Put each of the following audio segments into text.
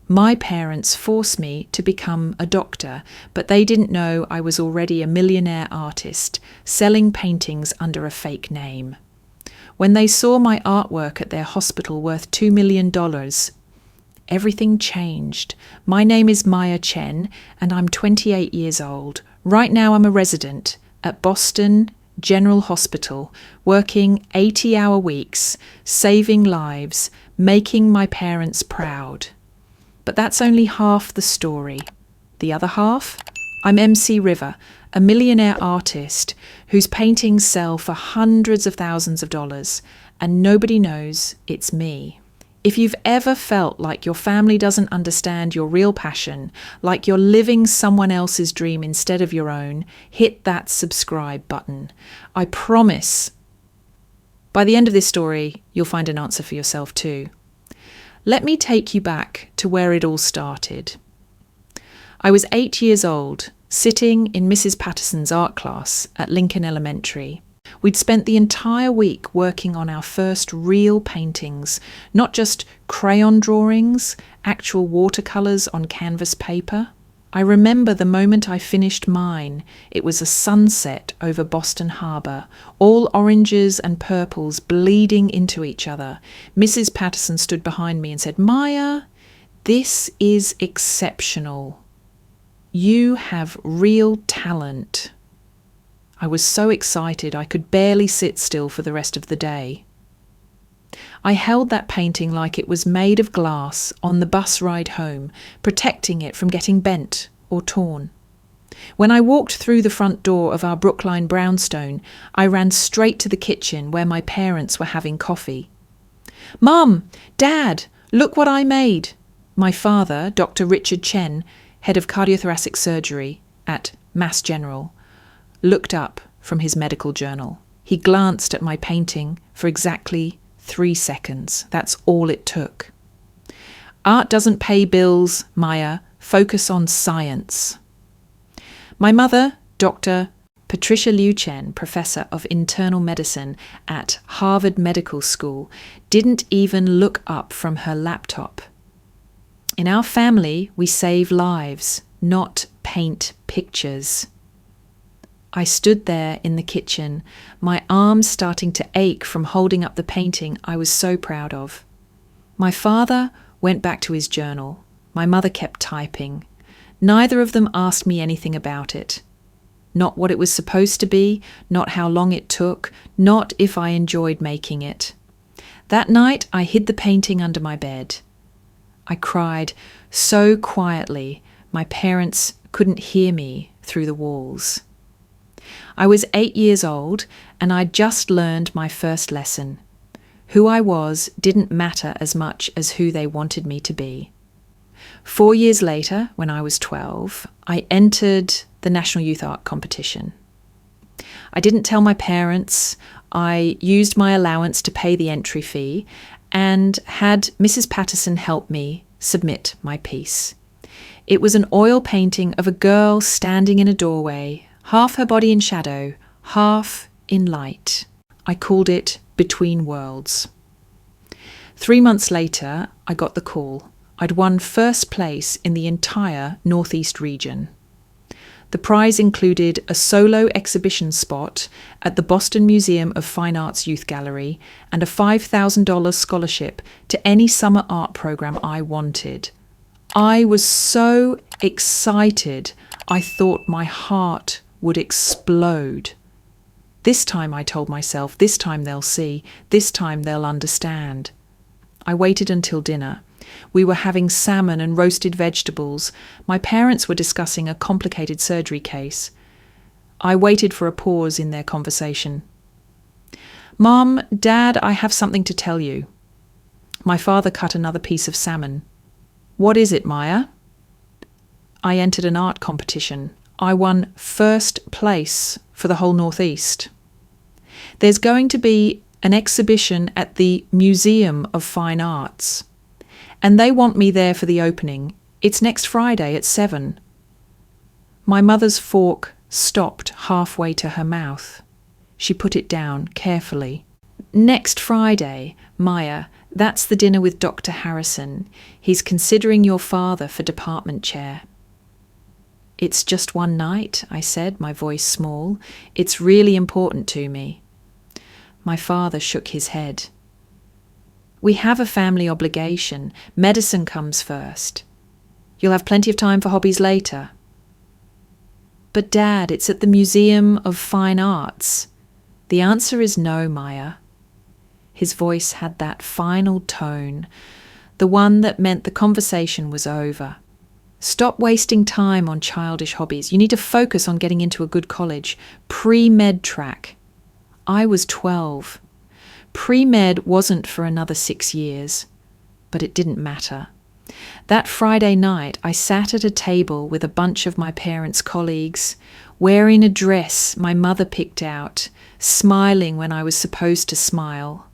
My parents forced me to become a doctor, but they didn't know I was already a millionaire artist, selling paintings under a fake name. When they saw my artwork at their hospital worth $2 million, everything changed. My name is Maya Chen, and I'm 28 years old. Right now I'm a resident at Boston General Hospital, working 80-hour weeks, saving lives, making my parents proud. But that's only half the story. The other half? I'm MC River, a millionaire artist whose paintings sell for hundreds of thousands of dollars, and nobody knows it's me. If you've ever felt like your family doesn't understand your real passion, like you're living someone else's dream instead of your own, hit that subscribe button. I promise, by the end of this story, you'll find an answer for yourself too. Let me take you back to where it all started. I was 8 years old, sitting in Mrs. Patterson's art class at Lincoln Elementary. We'd spent the entire week working on our first real paintings, not just crayon drawings, actual watercolours on canvas paper. I remember the moment I finished mine. It was a sunset over Boston Harbour, all oranges and purples bleeding into each other. Mrs. Patterson stood behind me and said, "Maya, this is exceptional. You have real talent." I was so excited I could barely sit still for the rest of the day. I held that painting like it was made of glass on the bus ride home, protecting it from getting bent or torn. When I walked through the front door of our Brookline brownstone, I ran straight to the kitchen where my parents were having coffee. "Mum, Dad, look what I made." My father, Dr. Richard Chen, head of cardiothoracic surgery at Mass General, looked up from his medical journal. He glanced at my painting for exactly 3 seconds. That's all it took. "Art doesn't pay bills, Maya. Focus on science." My mother, Dr. Patricia Liu Chen, professor of internal medicine at Harvard Medical School, didn't even look up from her laptop. In our family, we save lives, not paint pictures. I stood there in the kitchen, my arms starting to ache from holding up the painting I was so proud of. My father went back to his journal. My mother kept typing. Neither of them asked me anything about it. Not what it was supposed to be, not how long it took, not if I enjoyed making it. That night, I hid the painting under my bed. I cried so quietly, my parents couldn't hear me through the walls. I was 8 years old, and I'd just learned my first lesson. Who I was didn't matter as much as who they wanted me to be. 4 years later, when I was 12, I entered the National Youth Art Competition. I didn't tell my parents. I used my allowance to pay the entry fee and had Mrs. Patterson help me submit my piece. It was an oil painting of a girl standing in a doorway, half her body in shadow, half in light. I called it Between Worlds. 3 months later, I got the call. I'd won first place in the entire Northeast region. The prize included a solo exhibition spot at the Boston Museum of Fine Arts Youth Gallery and a $5,000 scholarship to any summer art program I wanted. I was so excited, I thought my heart would explode. This time, I told myself, this time they'll see, this time they'll understand. I waited until dinner. We were having salmon and roasted vegetables. My parents were discussing a complicated surgery case. I waited for a pause in their conversation. "Mom, Dad, I have something to tell you." My father cut another piece of salmon. "What is it, Maya?" "I entered an art competition. I won first place for the whole Northeast. There's going to be an exhibition at the Museum of Fine Arts, and they want me there for the opening. It's next Friday at 7. My mother's fork stopped halfway to her mouth. She put it down carefully. "Next Friday, Maya, That's the dinner with Dr. Harrison. He's considering your father for department chair. It's just one night, I said, my voice small. It's really important to me. My father shook his head. We have a family obligation. Medicine comes first. You'll have plenty of time for hobbies later. But Dad, it's at the Museum of Fine Arts. The answer is no, Maya. His voice had that final tone, the one that meant the conversation was over. Stop wasting time on childish hobbies. You need to focus on getting into a good college. Pre-med track. I was 12. Pre-med wasn't for another 6 years, but it didn't matter. That Friday night, I sat at a table with a bunch of my parents' colleagues, wearing a dress my mother picked out, smiling when I was supposed to smile.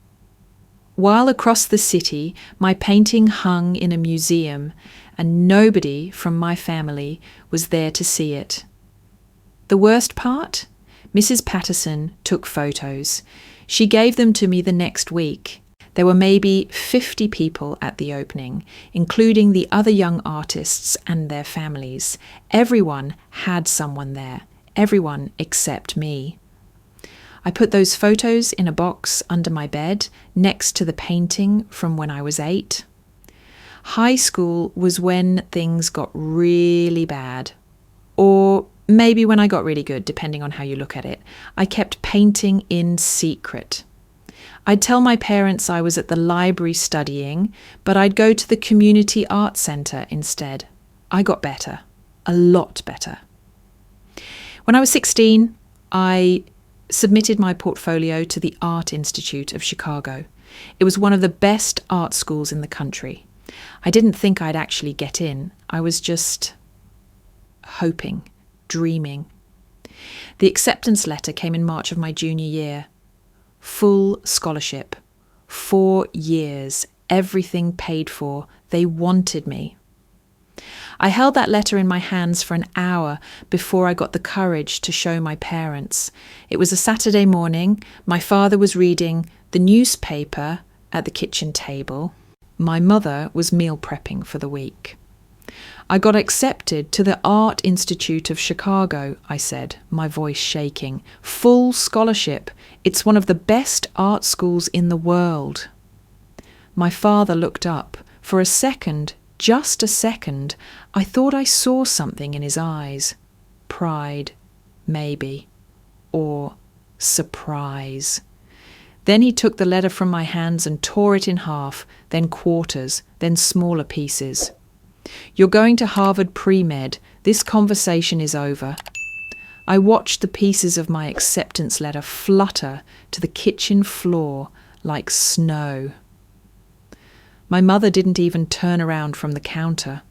While across the city, my painting hung in a museum, and nobody from my family was there to see it. The worst part? Mrs. Patterson took photos. She gave them to me the next week. There were maybe 50 people at the opening, including the other young artists and their families. Everyone had someone there. Everyone except me. I put those photos in a box under my bed, next to the painting from when I was 8. High school was when things got really bad. Or maybe when I got really good, depending on how you look at it. I kept painting in secret. I'd tell my parents I was at the library studying, but I'd go to the community art centre instead. I got better. A lot better. When I was 16, I submitted my portfolio to the Art Institute of Chicago. It was one of the best art schools in the country. I didn't think I'd actually get in. I was just hoping, dreaming. The acceptance letter came in March of my junior year. Full scholarship. 4 years. Everything paid for. They wanted me. I held that letter in my hands for an hour before I got the courage to show my parents. It was a Saturday morning. My father was reading the newspaper at the kitchen table. My mother was meal prepping for the week. I got accepted to the Art Institute of Chicago, I said, my voice shaking. Full scholarship. It's one of the best art schools in the world. My father looked up. For a second, just a second, I thought I saw something in his eyes. Pride, maybe. Or surprise. Then he took the letter from my hands and tore it in half, then quarters, then smaller pieces. You're going to Harvard pre-med. This conversation is over. I watched the pieces of my acceptance letter flutter to the kitchen floor like snow. My mother didn't even turn around from the counter.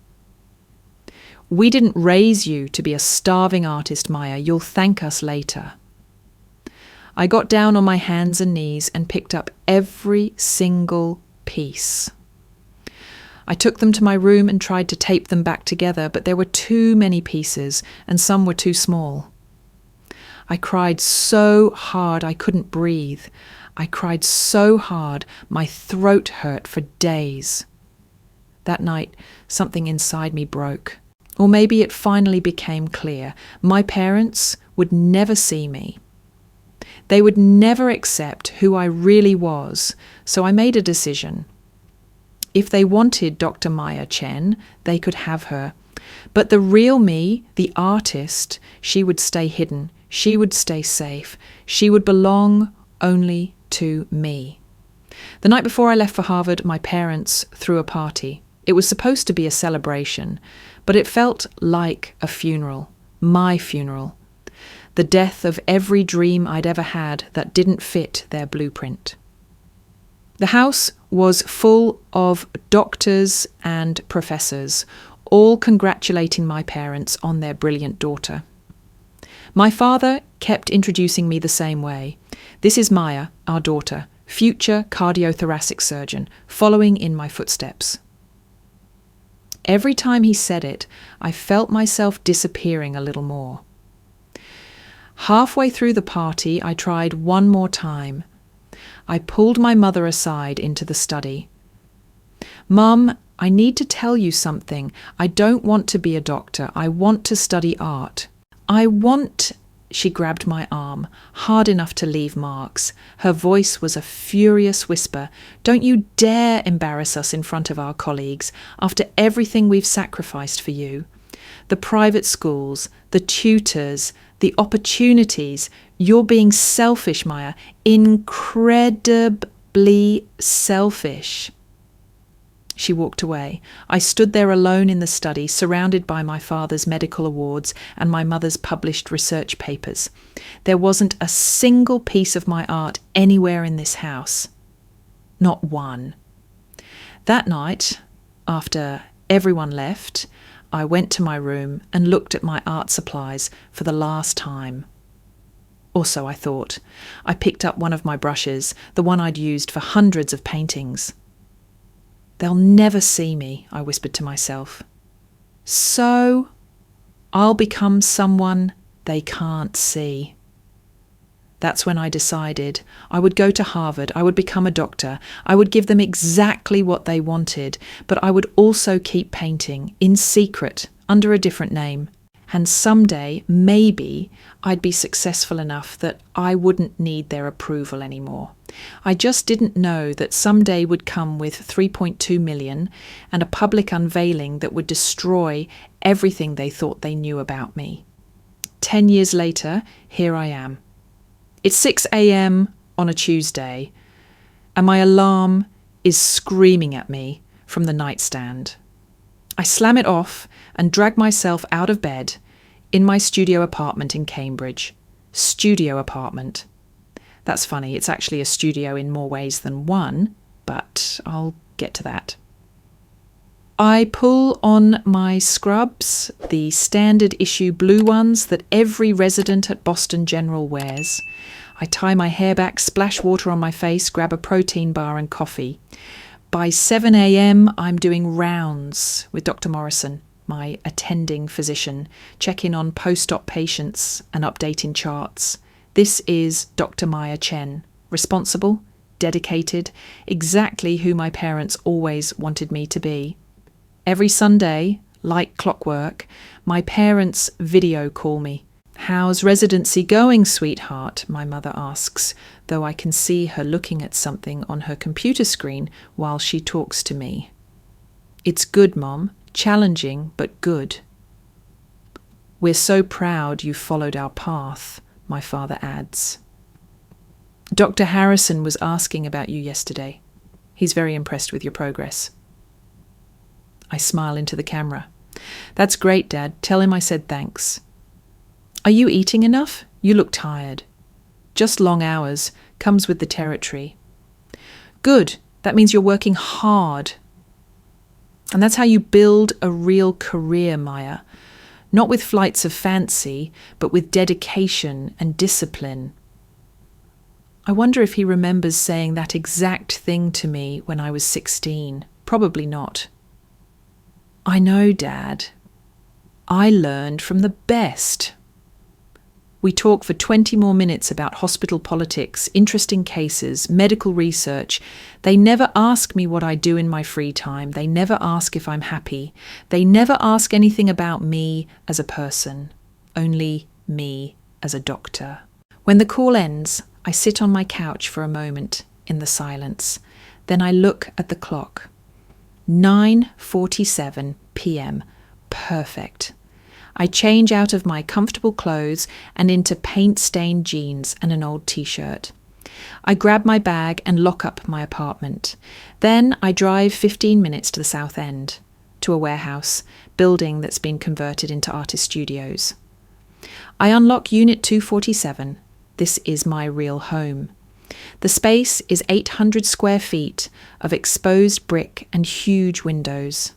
We didn't raise you to be a starving artist, Maya. You'll thank us later. I got down on my hands and knees and picked up every single piece. I took them to my room and tried to tape them back together, but there were too many pieces and some were too small. I cried so hard I couldn't breathe. I cried so hard my throat hurt for days. That night, something inside me broke. Or maybe it finally became clear. My parents would never see me. They would never accept who I really was, so I made a decision. If they wanted Dr. Maya Chen, they could have her. But the real me, the artist, she would stay hidden. She would stay safe. She would belong only to me. The night before I left for Harvard, my parents threw a party. It was supposed to be a celebration, but it felt like a funeral, my funeral. The death of every dream I'd ever had that didn't fit their blueprint. The house was full of doctors and professors, all congratulating my parents on their brilliant daughter. My father kept introducing me the same way. This is Maya, our daughter, future cardiothoracic surgeon, following in my footsteps. Every time he said it, I felt myself disappearing a little more. Halfway through the party, I tried one more time. I pulled my mother aside into the study. "Mum, I need to tell you something. I don't want to be a doctor. I want to study art. I want—" She grabbed my arm, hard enough to leave marks. Her voice was a furious whisper. "Don't you dare embarrass us in front of our colleagues after everything we've sacrificed for you. The private schools, the tutors, the opportunities. You're being selfish, Maya. Incredibly selfish." She walked away. I stood there alone in the study, surrounded by my father's medical awards and my mother's published research papers. There wasn't a single piece of my art anywhere in this house. Not one. That night, after everyone left, I went to my room and looked at my art supplies for the last time. Or so I thought. I picked up one of my brushes, the one I'd used for hundreds of paintings. "They'll never see me," I whispered to myself. "So I'll become someone they can't see." That's when I decided I would go to Harvard, I would become a doctor, I would give them exactly what they wanted, but I would also keep painting in secret under a different name. And someday, maybe, I'd be successful enough that I wouldn't need their approval anymore. I just didn't know that someday would come with 3.2 million and a public unveiling that would destroy everything they thought they knew about me. 10 years later, here I am. It's 6 a.m. on a Tuesday, and my alarm is screaming at me from the nightstand. I slam it off and drag myself out of bed in my studio apartment in Cambridge. Studio apartment. That's funny, it's actually a studio in more ways than one, but I'll get to that. I pull on my scrubs, the standard issue blue ones that every resident at Boston General wears. I tie my hair back, splash water on my face, grab a protein bar and coffee. By 7 a.m, I'm doing rounds with Dr. Morrison, my attending physician, checking on post-op patients and updating charts. This is Dr. Maya Chen, responsible, dedicated, exactly who my parents always wanted me to be. Every Sunday, like clockwork, my parents video call me. "How's residency going, sweetheart?" my mother asks, though I can see her looking at something on her computer screen while she talks to me. "It's good, Mom. Challenging, but good." "We're so proud you followed our path," my father adds. "Dr. Harrison was asking about you yesterday. He's very impressed with your progress." I smile into the camera. "That's great, Dad. Tell him I said thanks." "Are you eating enough? You look tired." "Just long hours. Comes with the territory." "Good. That means you're working hard." And that's how you build a real career, Maya. Not with flights of fancy, but with dedication and discipline. I wonder if he remembers saying that exact thing to me when I was 16. Probably not. "I know, Dad. I learned from the best." We talk for 20 more minutes about hospital politics, interesting cases, medical research. They never ask me what I do in my free time. They never ask if I'm happy. They never ask anything about me as a person, only me as a doctor. When the call ends, I sit on my couch for a moment in the silence. Then I look at the clock. 9:47 p.m. Perfect. I change out of my comfortable clothes and into paint-stained jeans and an old t-shirt. I grab my bag and lock up my apartment. Then I drive 15 minutes to the South End, to a warehouse, building that's been converted into artist studios. I unlock Unit 247. This is my real home. The space is 800 square feet of exposed brick and huge windows.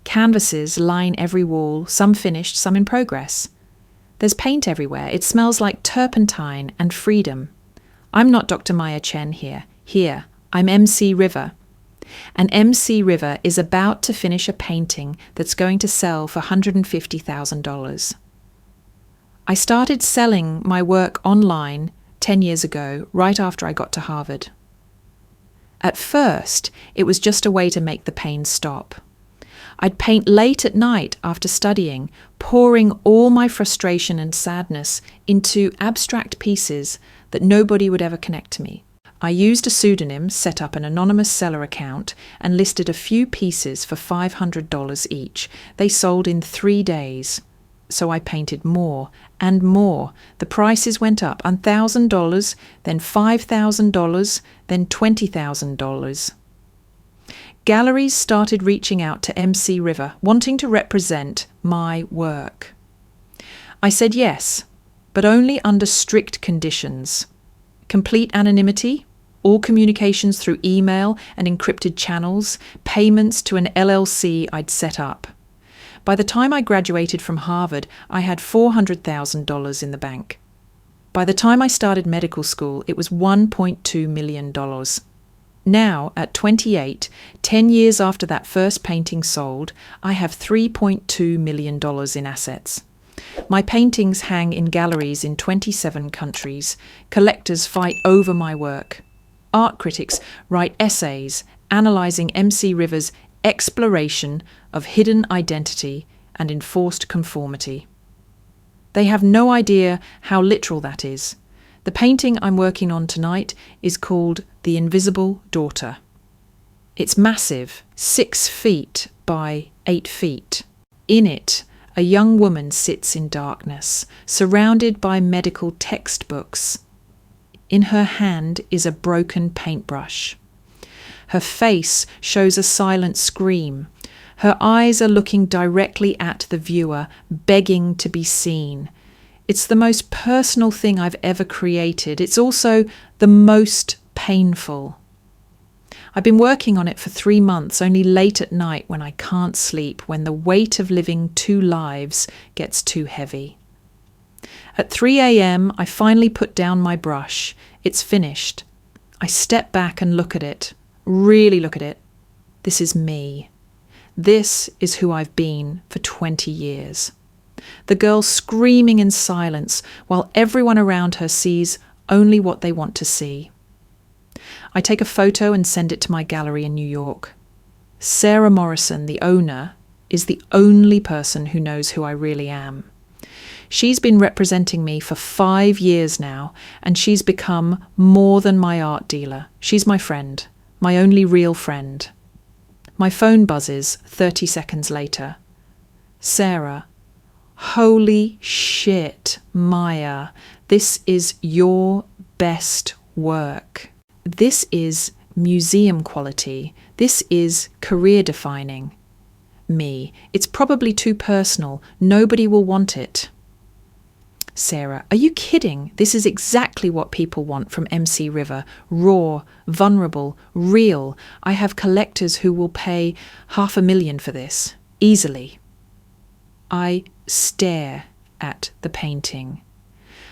Canvases line every wall, some finished, some in progress. There's paint everywhere. It smells like turpentine and freedom. I'm not Dr. Maya Chen here. Here, I'm MC River. And MC River is about to finish a painting that's going to sell for $150,000. I started selling my work online 10 years ago, right after I got to Harvard. At first, it was just a way to make the pain stop. I'd paint late at night after studying, pouring all my frustration and sadness into abstract pieces that nobody would ever connect to me. I used a pseudonym, set up an anonymous seller account, and listed a few pieces for $500 each. They sold in 3 days. So I painted more and more. The prices went up, $1,000, then $5,000, then $20,000. Galleries started reaching out to MC River, wanting to represent my work. I said yes, but only under strict conditions. Complete anonymity, all communications through email and encrypted channels, payments to an LLC I'd set up. By the time I graduated from Harvard, I had $400,000 in the bank. By the time I started medical school, it was $1.2 million. Now, at 28, 10 years after that first painting sold, I have $3.2 million in assets. My paintings hang in galleries in 27 countries. Collectors fight over my work. Art critics write essays analysing MC River's exploration of hidden identity and enforced conformity. They have no idea how literal that is. The painting I'm working on tonight is called The Invisible Daughter. It's massive, 6 feet by 8 feet. In it, a young woman sits in darkness, surrounded by medical textbooks. In her hand is a broken paintbrush. Her face shows a silent scream. Her eyes are looking directly at the viewer, begging to be seen. It's the most personal thing I've ever created. It's also the most painful. I've been working on it for 3 months, only late at night when I can't sleep, when the weight of living 2 lives gets too heavy. At 3 a.m., I finally put down my brush. It's finished. I step back and look at it. Really look at it. This is me. This is who I've been for 20 years. The girl screaming in silence while everyone around her sees only what they want to see. I take a photo and send it to my gallery in New York. Sarah Morrison, the owner, is the only person who knows who I really am. She's been representing me for 5 years now, and she's become more than my art dealer. She's my friend, my only real friend. My phone buzzes 30 seconds later. Sarah, holy shit, Maya, this is your best work. This is museum quality. This is career defining. Me, it's probably too personal. Nobody will want it. Sarah, are you kidding? This is exactly what people want from MC River. Raw, vulnerable, real. I have collectors who will pay $500,000 for this. Easily. I stare at the painting.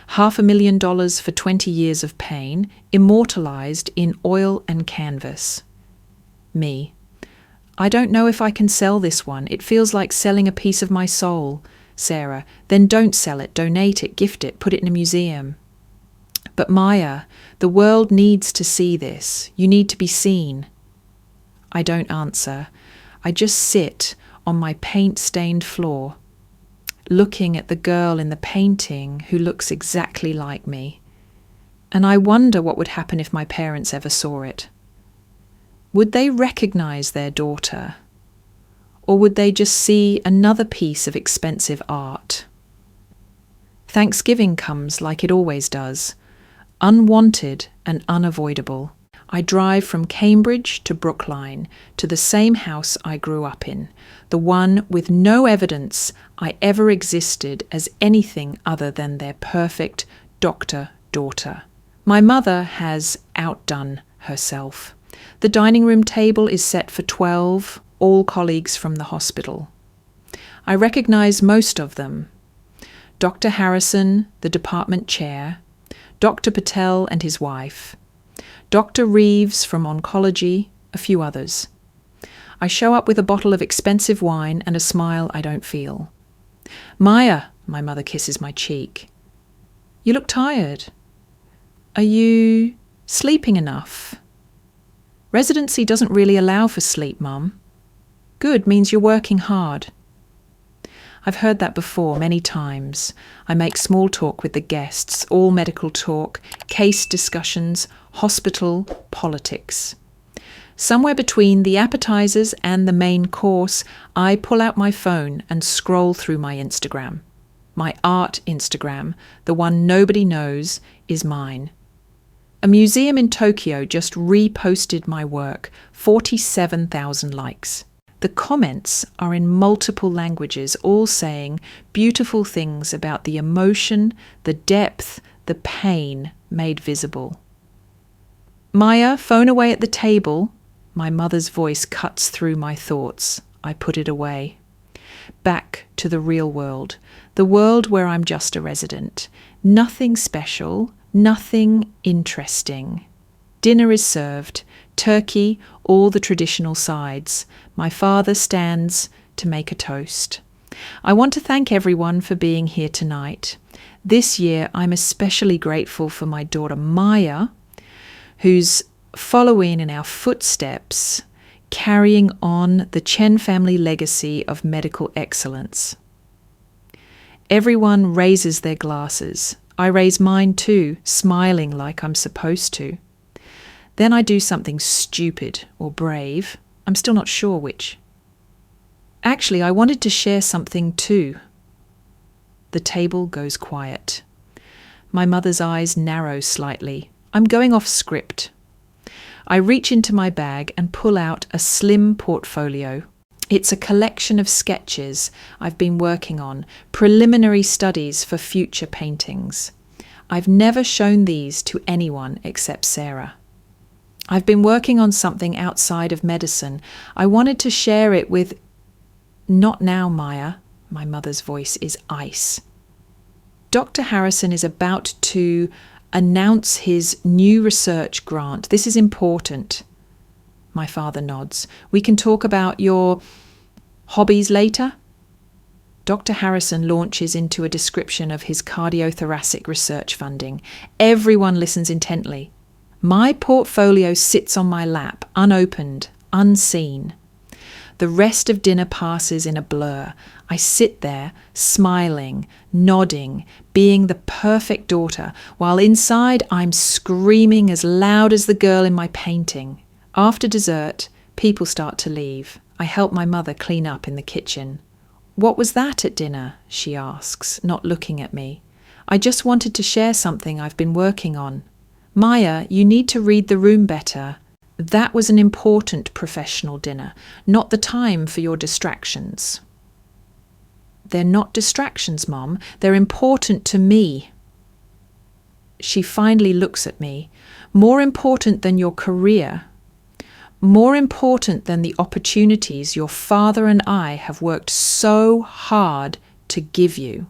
$500,000 for 20 years of pain, immortalized in oil and canvas. Me. I don't know if I can sell this one. It feels like selling a piece of my soul. Sarah, then don't sell it, donate it, gift it, put it in a museum. But Maya, the world needs to see this. You need to be seen. I don't answer. I just sit on my paint-stained floor, looking at the girl in the painting who looks exactly like me. And I wonder what would happen if my parents ever saw it. Would they recognize their daughter? Or would they just see another piece of expensive art? Thanksgiving comes like it always does, unwanted and unavoidable. I drive from Cambridge to Brookline, to the same house I grew up in, the one with no evidence I ever existed as anything other than their perfect doctor-daughter. My mother has outdone herself. The dining room table is set for 12, all colleagues from the hospital. I recognize most of them. Dr. Harrison, the department chair, Dr. Patel and his wife, Dr. Reeves from oncology, a few others. I show up with a bottle of expensive wine and a smile I don't feel. Maya, my mother kisses my cheek. You look tired. Are you sleeping enough? Residency doesn't really allow for sleep, Mum. Good means you're working hard. I've heard that before many times. I make small talk with the guests, all medical talk, case discussions, hospital, politics. Somewhere between the appetizers and the main course, I pull out my phone and scroll through my Instagram. My art Instagram, the one nobody knows, is mine. A museum in Tokyo just reposted my work, 47,000 likes. The comments are in multiple languages, all saying beautiful things about the emotion, the depth, the pain made visible. Maya, phone away at the table. My mother's voice cuts through my thoughts. I put it away. Back to the real world, the world where I'm just a resident. Nothing special, nothing interesting. Dinner is served. Turkey, all the traditional sides. My father stands to make a toast. I want to thank everyone for being here tonight. This year, I'm especially grateful for my daughter Maya, who's following in our footsteps, carrying on the Chen family legacy of medical excellence. Everyone raises their glasses. I raise mine too, smiling like I'm supposed to. Then I do something stupid or brave. I'm still not sure which. Actually, I wanted to share something too. The table goes quiet. My mother's eyes narrow slightly. I'm going off script. I reach into my bag and pull out a slim portfolio. It's a collection of sketches I've been working on, preliminary studies for future paintings. I've never shown these to anyone except Sarah. I've been working on something outside of medicine. I wanted to share it with... Not now, Maya. My mother's voice is ice. Dr. Harrison is about to announce his new research grant. This is important. My father nods. We can talk about your hobbies later? Dr. Harrison launches into a description of his cardiothoracic research funding. Everyone listens intently. My portfolio sits on my lap, unopened, unseen. The rest of dinner passes in a blur. I sit there, smiling, nodding, being the perfect daughter, while inside I'm screaming as loud as the girl in my painting. After dessert, people start to leave. I help my mother clean up in the kitchen. "What was that at dinner?" she asks, not looking at me. "I just wanted to share something I've been working on." "Maya, you need to read the room better. That was an important professional dinner, not the time for your distractions." "They're not distractions, Mom. They're important to me." She finally looks at me. "More important than your career. More important than the opportunities your father and I have worked so hard to give you."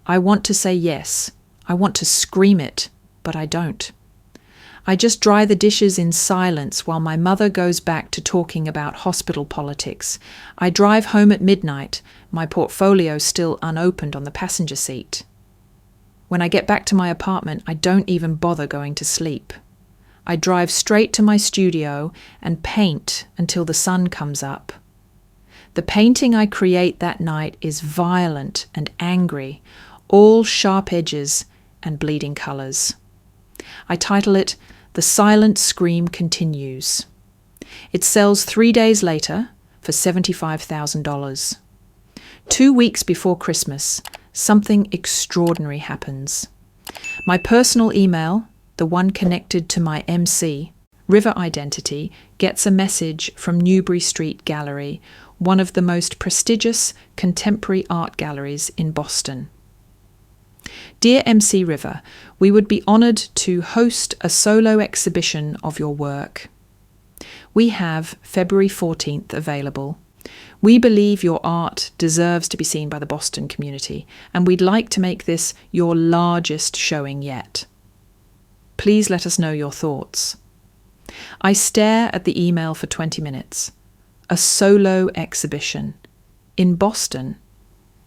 I want to say yes. I want to scream it, but I don't. I just dry the dishes in silence while my mother goes back to talking about hospital politics. I drive home at midnight, my portfolio still unopened on the passenger seat. When I get back to my apartment, I don't even bother going to sleep. I drive straight to my studio and paint until the sun comes up. The painting I create that night is violent and angry, all sharp edges and bleeding colours. I title it "The Silent Scream Continues." It sells 3 days later for $75,000. 2 weeks before Christmas, something extraordinary happens. My personal email, the one connected to my MC, River Identity, gets a message from Newbury Street Gallery, one of the most prestigious contemporary art galleries in Boston. "Dear MC River, we would be honoured to host a solo exhibition of your work. We have February 14th available. We believe your art deserves to be seen by the Boston community, and we'd like to make this your largest showing yet. Please let us know your thoughts." I stare at the email for 20 minutes. A solo exhibition in Boston,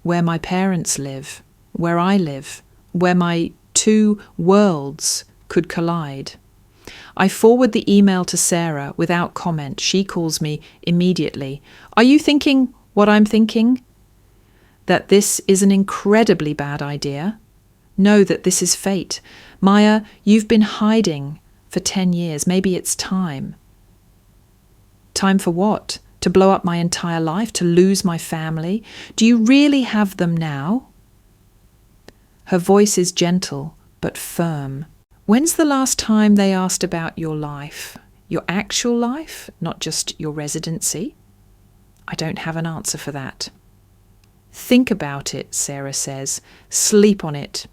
where my parents live, where I live, where my two worlds could collide. I forward the email to Sarah without comment. She calls me immediately. Are you thinking what I'm thinking? That this is an incredibly bad idea? Know that this is fate. Maya, you've been hiding for 10 years. Maybe it's time. Time for what? To blow up my entire life? To lose my family? Do you really have them now? Her voice is gentle but firm. When's the last time they asked about your life? Your actual life, not just your residency? I don't have an answer for that. Think about it, Sarah says. Sleep on it.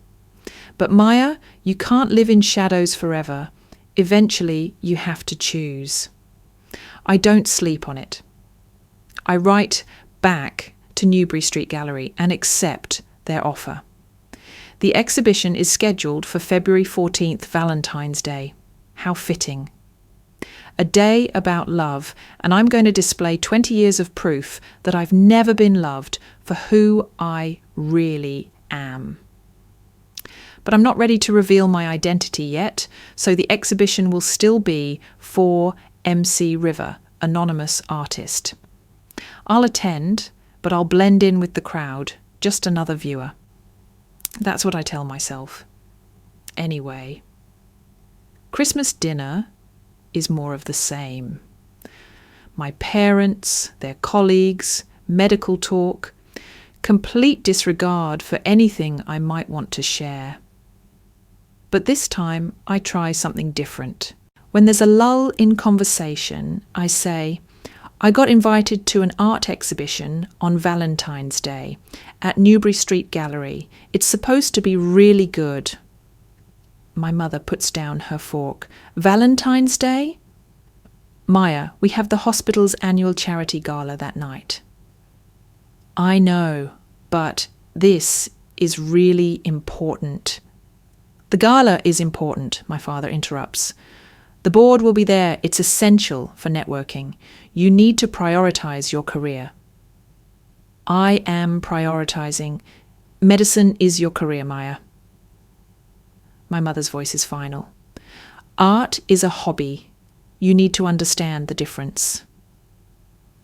But Maya, you can't live in shadows forever. Eventually, you have to choose. I don't sleep on it. I write back to Newbury Street Gallery and accept their offer. The exhibition is scheduled for February 14th, Valentine's Day. How fitting. A day about love, and I'm going to display 20 years of proof that I've never been loved for who I really am. But I'm not ready to reveal my identity yet, so the exhibition will still be for MC River, anonymous artist. I'll attend, but I'll blend in with the crowd, just another viewer. That's what I tell myself. Anyway, Christmas dinner is more of the same. My parents, their colleagues, medical talk, complete disregard for anything I might want to share. But this time I try something different. When there's a lull in conversation, I say, I got invited to an art exhibition on Valentine's Day at Newbury Street Gallery. It's supposed to be really good. My mother puts down her fork. Valentine's Day? Maya, we have the hospital's annual charity gala that night. I know, but this is really important. The gala is important, my father interrupts. The board will be there. It's essential for networking. You need to prioritize your career. I am prioritizing. Medicine is your career, Maya. My mother's voice is final. Art is a hobby. You need to understand the difference.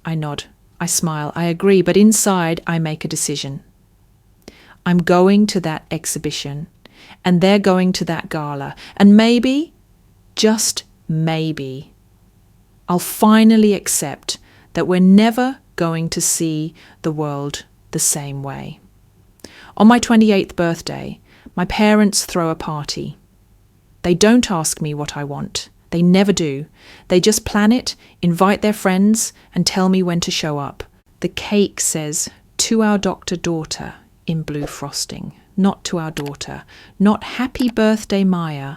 I nod. I smile. I agree, but inside I make a decision. I'm going to that exhibition, and they're going to that gala, and maybe, just maybe, I'll finally accept that we're never going to see the world the same way. On my 28th birthday, my parents throw a party. They don't ask me what I want. They never do. They just plan it, invite their friends, and tell me when to show up. The cake says, "To our doctor daughter," in blue frosting. Not to our daughter. Not "Happy birthday, Maya."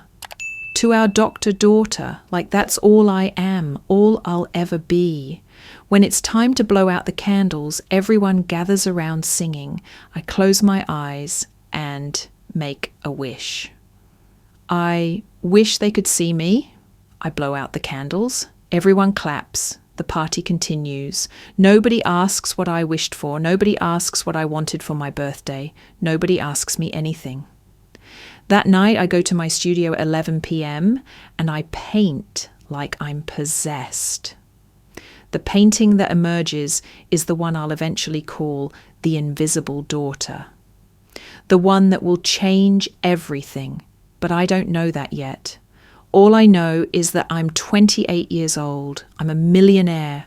To our doctor daughter, like that's all I am, all I'll ever be. When it's time to blow out the candles, everyone gathers around singing. I close my eyes and make a wish. I wish they could see me. I blow out the candles. Everyone claps. The party continues. Nobody asks what I wished for. Nobody asks what I wanted for my birthday. Nobody asks me anything. That night I go to my studio at 11 p.m. and I paint like I'm possessed. The painting that emerges is the one I'll eventually call The Invisible Daughter. The one that will change everything, but I don't know that yet. All I know is that I'm 28 years old. I'm a millionaire.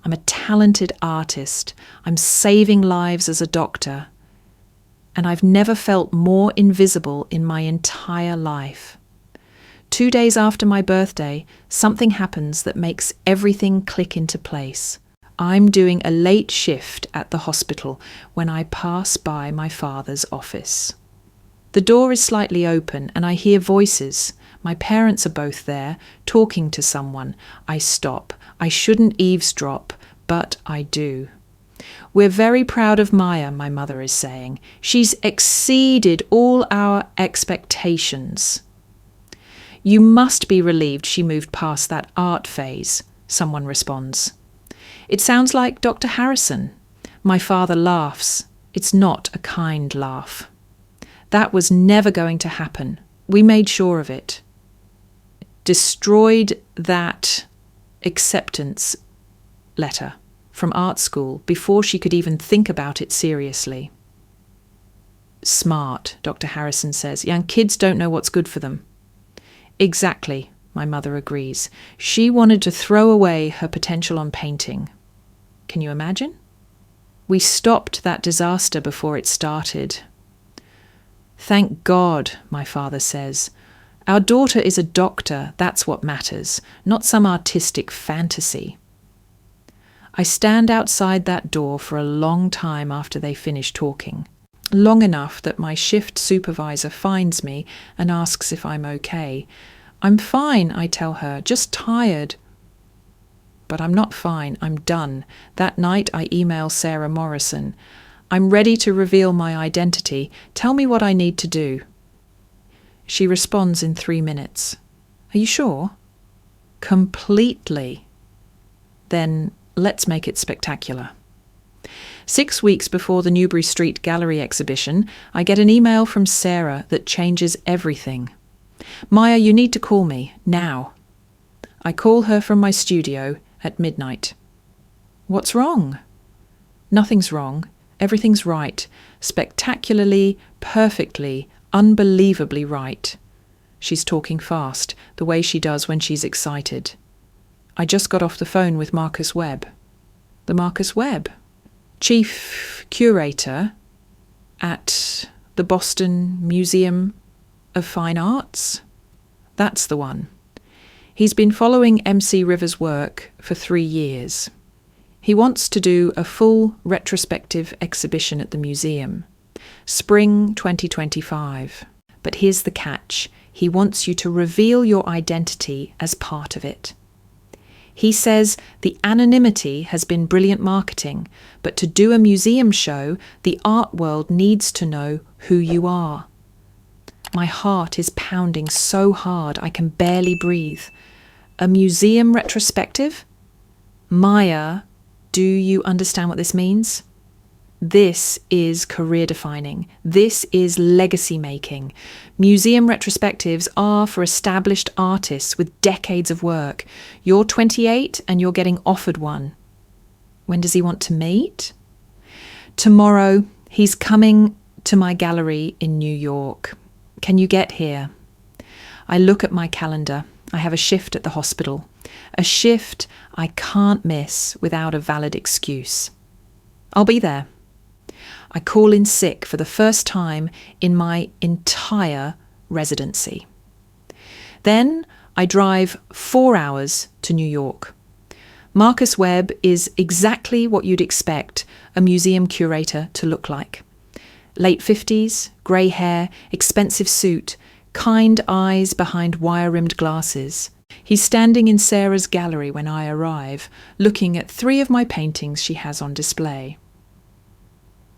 I'm a talented artist. I'm saving lives as a doctor. And I've never felt more invisible in my entire life. 2 days after my birthday, something happens that makes everything click into place. I'm doing a late shift at the hospital when I pass by my father's office. The door is slightly open and I hear voices. My parents are both there, talking to someone. I stop. I shouldn't eavesdrop, but I do. We're very proud of Maya, my mother is saying. She's exceeded all our expectations. You must be relieved she moved past that art phase, someone responds. It sounds like Dr. Harrison. My father laughs. It's not a kind laugh. That was never going to happen. We made sure of it. destroyed that acceptance letter from art school before she could even think about it seriously. Smart, Dr. Harrison says. Young kids don't know what's good for them. Exactly, my mother agrees. She wanted to throw away her potential on painting. Can you imagine? We stopped that disaster before it started. Thank God, my father says. Our daughter is a doctor, that's what matters, not some artistic fantasy. I stand outside that door for a long time after they finish talking. Long enough that my shift supervisor finds me and asks if I'm okay. I'm fine, I tell her, just tired. But I'm not fine, I'm done. That night I email Sarah Morrison. I'm ready to reveal my identity. Tell me what I need to do. She responds in 3 minutes. Are you sure? Completely. Then let's make it spectacular. 6 weeks before the Newbury Street Gallery exhibition, I get an email from Sarah that changes everything. Maya, you need to call me, now. I call her from my studio at midnight. What's wrong? Nothing's wrong. Everything's right. Spectacularly, perfectly, unbelievably right. She's talking fast, the way she does when she's excited. I just got off the phone with Marcus Webb. The Marcus Webb? Chief curator at the Boston Museum of Fine Arts? That's the one. He's been following MC Rivers' work for 3 years. He wants to do a full retrospective exhibition at the museum. Spring 2025. But here's the catch. He wants you to reveal your identity as part of it. He says the anonymity has been brilliant marketing, but to do a museum show, the art world needs to know who you are. My heart is pounding so hard I can barely breathe. A museum retrospective? Maya, do you understand what this means? This is career defining. This is legacy making. Museum retrospectives are for established artists with decades of work. You're 28 and you're getting offered one. When does he want to meet? Tomorrow. He's coming to my gallery in New York. Can you get here? I look at my calendar. I have a shift at the hospital. A shift I can't miss without a valid excuse. I'll be there. I call in sick for the first time in my entire residency. Then I drive 4 hours to New York. Marcus Webb is exactly what you'd expect a museum curator to look like. Late 50s, grey hair, expensive suit, kind eyes behind wire-rimmed glasses. He's standing in Sarah's gallery when I arrive, looking at 3 of my paintings she has on display.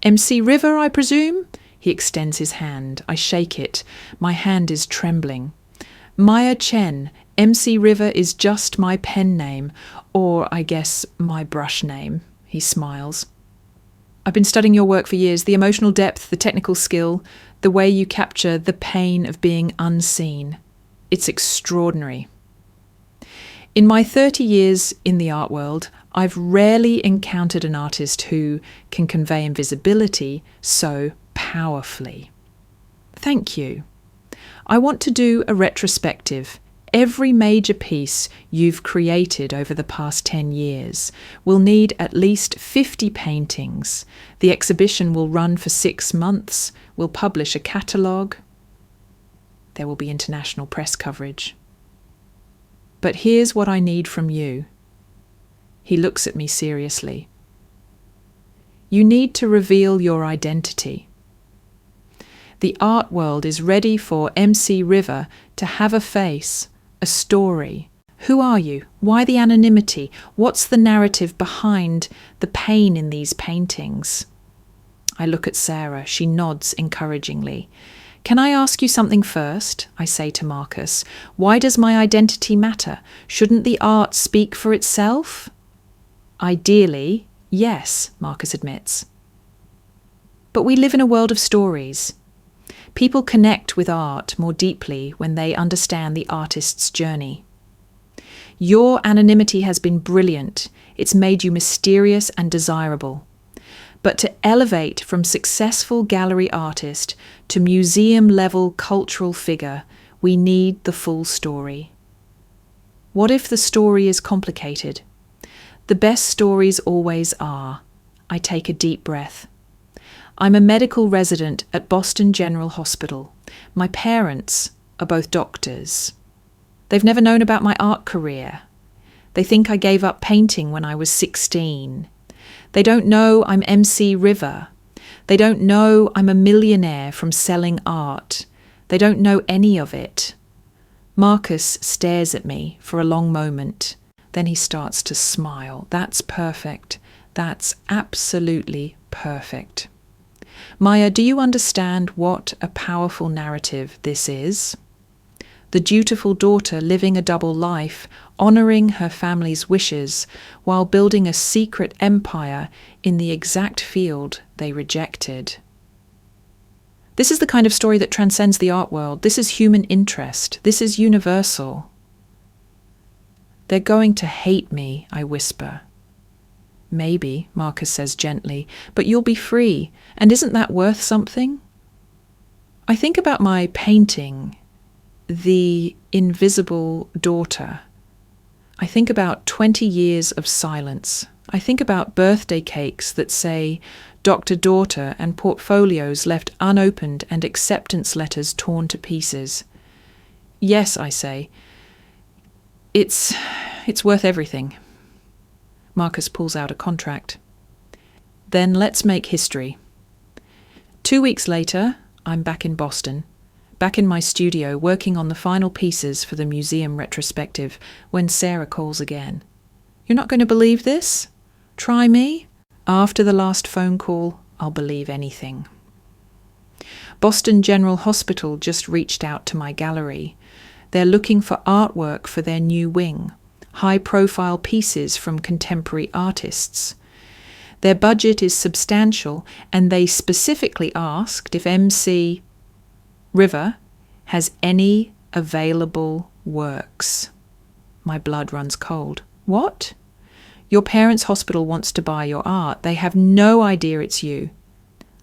MC River, I presume? He extends his hand. I shake it. My hand is trembling. Maya Chen. MC River is just my pen name, or I guess my brush name. He smiles. I've been studying your work for years. The emotional depth, the technical skill, the way you capture the pain of being unseen. It's extraordinary. In my 30 years in the art world, I've rarely encountered an artist who can convey invisibility so powerfully. Thank you. I want to do a retrospective. Every major piece you've created over the past 10 years will need at least 50 paintings. The exhibition will run for 6 months. We'll publish a catalogue. There will be international press coverage. But here's what I need from you. He looks at me seriously. You need to reveal your identity. The art world is ready for MC River to have a face, a story. Who are you? Why the anonymity? What's the narrative behind the pain in these paintings? I look at Sarah. She nods encouragingly. Can I ask you something first? I say to Marcus. Why does my identity matter? Shouldn't the art speak for itself? Ideally, yes, Marcus admits. But we live in a world of stories. People connect with art more deeply when they understand the artist's journey. Your anonymity has been brilliant. It's made you mysterious and desirable. But to elevate from successful gallery artist to museum-level cultural figure, we need the full story. What if the story is complicated? The best stories always are. I take a deep breath. I'm a medical resident at Boston General Hospital. My parents are both doctors. They've never known about my art career. They think I gave up painting when I was 16. They don't know I'm MC River. They don't know I'm a millionaire from selling art. They don't know any of it. Marcus stares at me for a long moment. Then he starts to smile. That's perfect. That's absolutely perfect. Maya, do you understand what a powerful narrative this is? The dutiful daughter living a double life, honouring her family's wishes while building a secret empire in the exact field they rejected. This is the kind of story that transcends the art world. This is human interest. This is universal. They're going to hate me, I whisper. Maybe, Marcus says gently, but you'll be free, and isn't that worth something? I think about my painting, The Invisible Daughter. I think about 20 years of silence. I think about birthday cakes that say Dr. Daughter and portfolios left unopened and acceptance letters torn to pieces. Yes, I say. It's worth everything. Marcus pulls out a contract. Then let's make history. 2 weeks later, I'm back in Boston, back in my studio working on the final pieces for the museum retrospective when Sarah calls again. You're not going to believe this? Try me? After the last phone call, I'll believe anything. Boston General Hospital just reached out to my gallery. They're looking for artwork for their new wing, high-profile pieces from contemporary artists. Their budget is substantial, and they specifically asked if MC River has any available works. My blood runs cold. What? Your parents' hospital wants to buy your art. They have no idea it's you.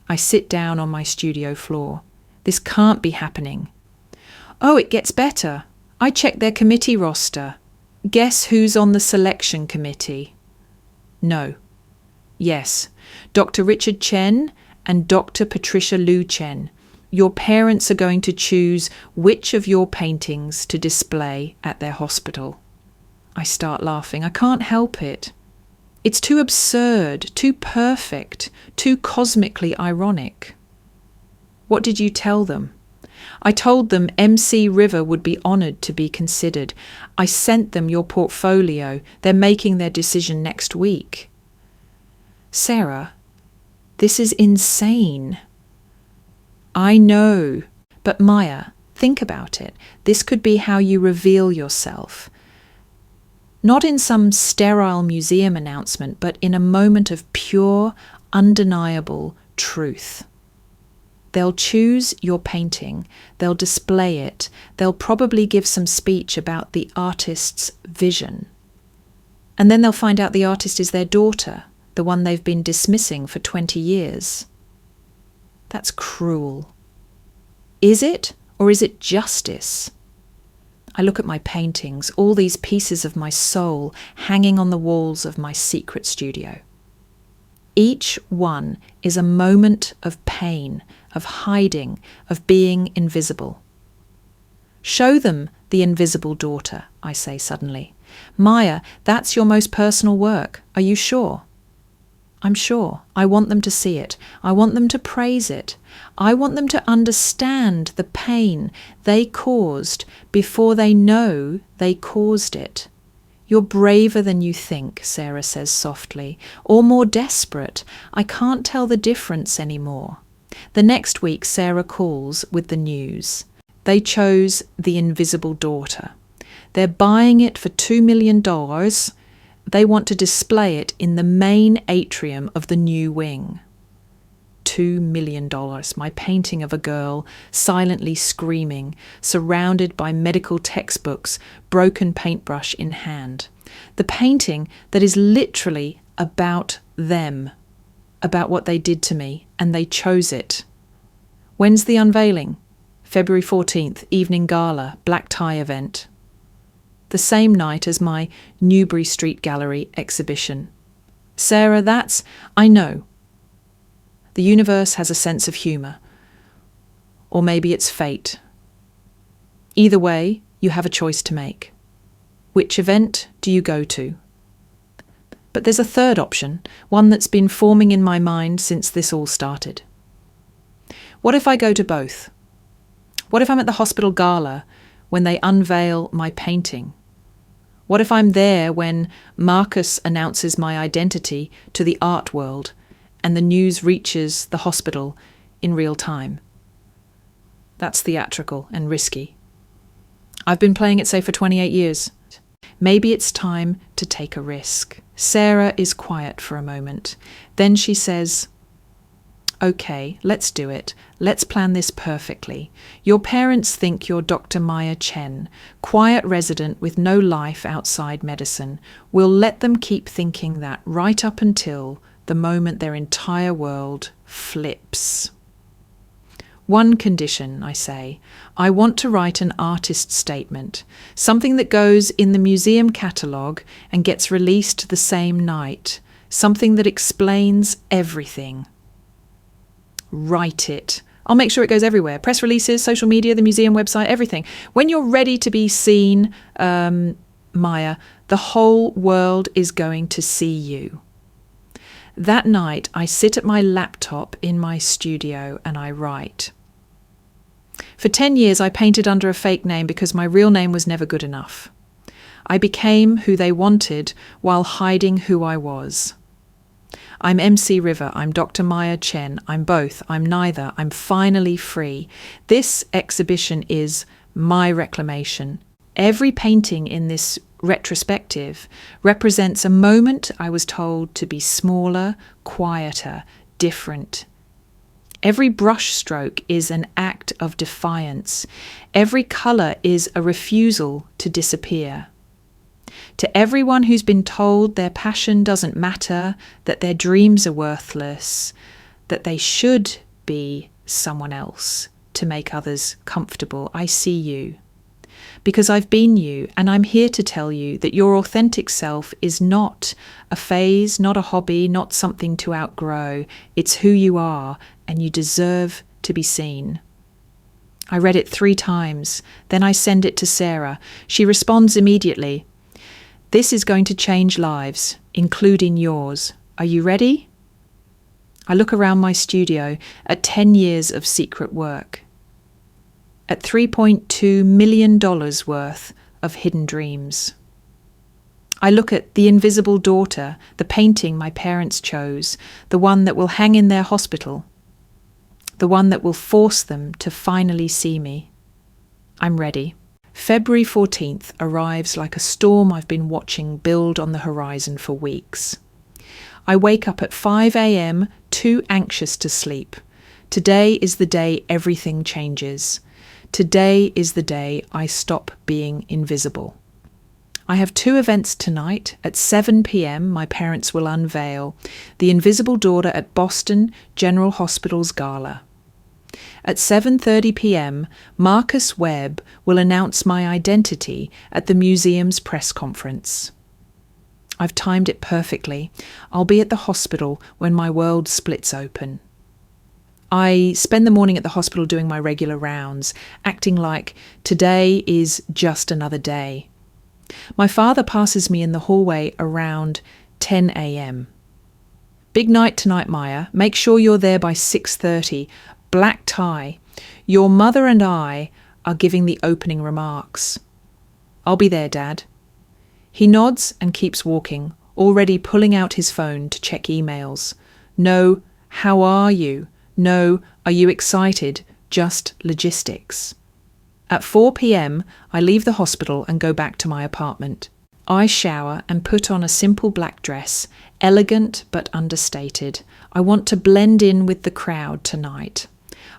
I sit down on my studio floor. This can't be happening. Oh, it gets better. I checked their committee roster. Guess who's on the selection committee? No. Yes. Dr. Richard Chen and Dr. Patricia Liu Chen. Your parents are going to choose which of your paintings to display at their hospital. I start laughing. I can't help it. It's too absurd, too perfect, too cosmically ironic. What did you tell them? I told them MC River would be honoured to be considered. I sent them your portfolio. They're making their decision next week. Sarah, this is insane. I know, but Maya, think about it. This could be how you reveal yourself. Not in some sterile museum announcement, but in a moment of pure, undeniable truth. They'll choose your painting, they'll display it, they'll probably give some speech about the artist's vision. And then they'll find out the artist is their daughter, the one they've been dismissing for 20 years. That's cruel. Is it, or is it justice? I look at my paintings, all these pieces of my soul hanging on the walls of my secret studio. Each one is a moment of pain, of hiding, of being invisible. Show them The Invisible Daughter, I say suddenly. Maya, that's your most personal work. Are you sure? I'm sure. I want them to see it. I want them to praise it. I want them to understand the pain they caused before they know they caused it. You're braver than you think, Sarah says softly, or more desperate. I can't tell the difference anymore. The next week, Sarah calls with the news. They chose The Invisible Daughter. They're buying it for $2 million. They want to display it in the main atrium of the new wing. $3.2 million, my painting of a girl silently screaming, surrounded by medical textbooks, broken paintbrush in hand. The painting that is literally about them, about what they did to me, and they chose it. When's the unveiling? February 14th, evening gala, black tie event. The same night as my Newbury Street Gallery exhibition. Sarah, I know. The universe has a sense of humour. Or maybe it's fate. Either way, you have a choice to make. Which event do you go to? But there's a third option, one that's been forming in my mind since this all started. What if I go to both? What if I'm at the hospital gala when they unveil my painting? What if I'm there when Marcus announces my identity to the art world and the news reaches the hospital in real time? That's theatrical and risky. I've been playing it safe for 28 years. Maybe it's time to take a risk. Sarah is quiet for a moment. Then she says, "Okay, let's do it. Let's plan this perfectly. Your parents think you're Dr. Maya Chen, quiet resident with no life outside medicine. We'll let them keep thinking that right up until the moment their entire world flips. One condition, I say. I want to write an artist statement, something that goes in the museum catalogue and gets released the same night, something that explains everything. Write it. I'll make sure it goes everywhere. Press releases, social media, the museum website, everything. When you're ready to be seen, Maya, the whole world is going to see you." That night, I sit at my laptop in my studio and I write. For 10 years, I painted under a fake name because my real name was never good enough. I became who they wanted while hiding who I was. I'm MC River, I'm Dr. Maya Chen, I'm both, I'm neither, I'm finally free. This exhibition is my reclamation. Every painting in this retrospective represents a moment I was told to be smaller, quieter, different. Every brushstroke is an act of defiance. Every colour is a refusal to disappear. To everyone who's been told their passion doesn't matter, that their dreams are worthless, that they should be someone else to make others comfortable, I see you. Because I've been you, and I'm here to tell you that your authentic self is not a phase, not a hobby, not something to outgrow. It's who you are, and you deserve to be seen. I read it 3 times, then I send it to Sarah. She responds immediately. This is going to change lives, including yours. Are you ready? I look around my studio at 10 years of secret work, at $3.2 million worth of hidden dreams. I look at The Invisible Daughter, the painting my parents chose, the one that will hang in their hospital, the one that will force them to finally see me. I'm ready. February 14th arrives like a storm I've been watching build on the horizon for weeks. I wake up at 5 a.m, too anxious to sleep. Today is the day everything changes. Today is the day I stop being invisible. I have 2 events tonight. At 7 p.m, my parents will unveil The Invisible Daughter at Boston General Hospital's gala. At 7:30 p.m, Marcus Webb will announce my identity at the museum's press conference. I've timed it perfectly. I'll be at the hospital when my world splits open. I spend the morning at the hospital doing my regular rounds, acting like today is just another day. My father passes me in the hallway around 10 a.m. Big night tonight, Maya. Make sure you're there by 6:30. Black tie. Your mother and I are giving the opening remarks. I'll be there, Dad. He nods and keeps walking, already pulling out his phone to check emails. No, how are you? No, are you excited? Just logistics. At 4 p.m, I leave the hospital and go back to my apartment. I shower and put on a simple black dress, elegant but understated. I want to blend in with the crowd tonight.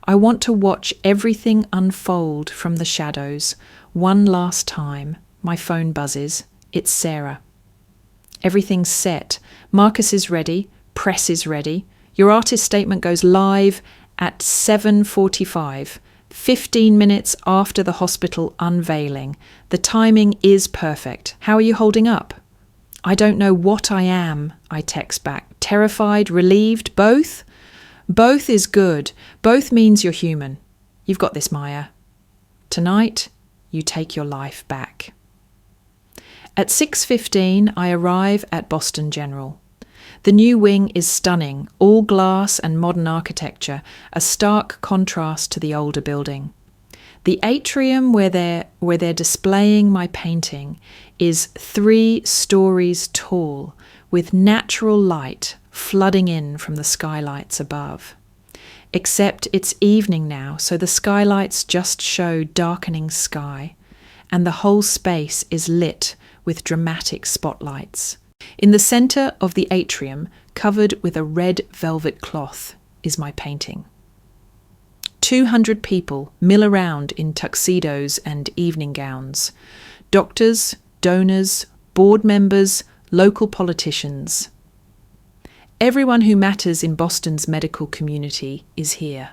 I want to watch everything unfold from the shadows. One last time. My phone buzzes. It's Sarah. Everything's set. Marcus is ready. Press is ready. Your artist statement goes live at 7:45, 15 minutes after the hospital unveiling. The timing is perfect. How are you holding up? I don't know what I am, I text back. Terrified, relieved, both? Both is good. Both means you're human. You've got this, Maya. Tonight, you take your life back. At 6:15, I arrive at Boston General. The new wing is stunning, all glass and modern architecture, a stark contrast to the older building. The atrium where they're displaying my painting is 3 stories tall, with natural light flooding in from the skylights above. Except it's evening now, so the skylights just show darkening sky, and the whole space is lit with dramatic spotlights. In the centre of the atrium, covered with a red velvet cloth, is my painting. 200 people mill around in tuxedos and evening gowns. Doctors, donors, board members, local politicians. Everyone who matters in Boston's medical community is here.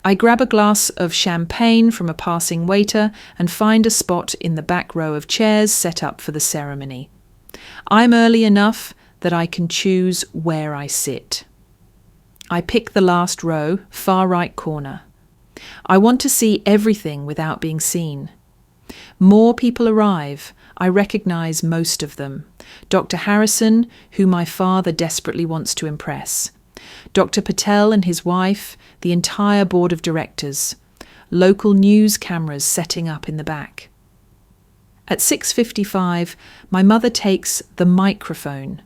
I grab a glass of champagne from a passing waiter and find a spot in the back row of chairs set up for the ceremony. I'm early enough that I can choose where I sit. I pick the last row, far right corner. I want to see everything without being seen. More people arrive. I recognise most of them. Dr. Harrison, who my father desperately wants to impress. Dr. Patel and his wife, the entire board of directors. Local news cameras setting up in the back. At 6:55, my mother takes the microphone.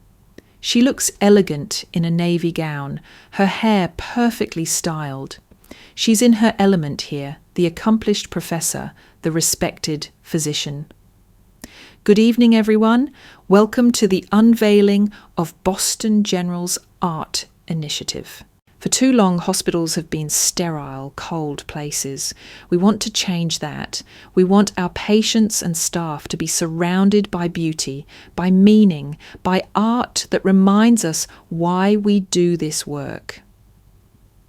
She looks elegant in a navy gown, her hair perfectly styled. She's in her element here, the accomplished professor, the respected physician. Good evening, everyone. Welcome to the unveiling of Boston General's art initiative. For too long, hospitals have been sterile, cold places. We want to change that. We want our patients and staff to be surrounded by beauty, by meaning, by art that reminds us why we do this work.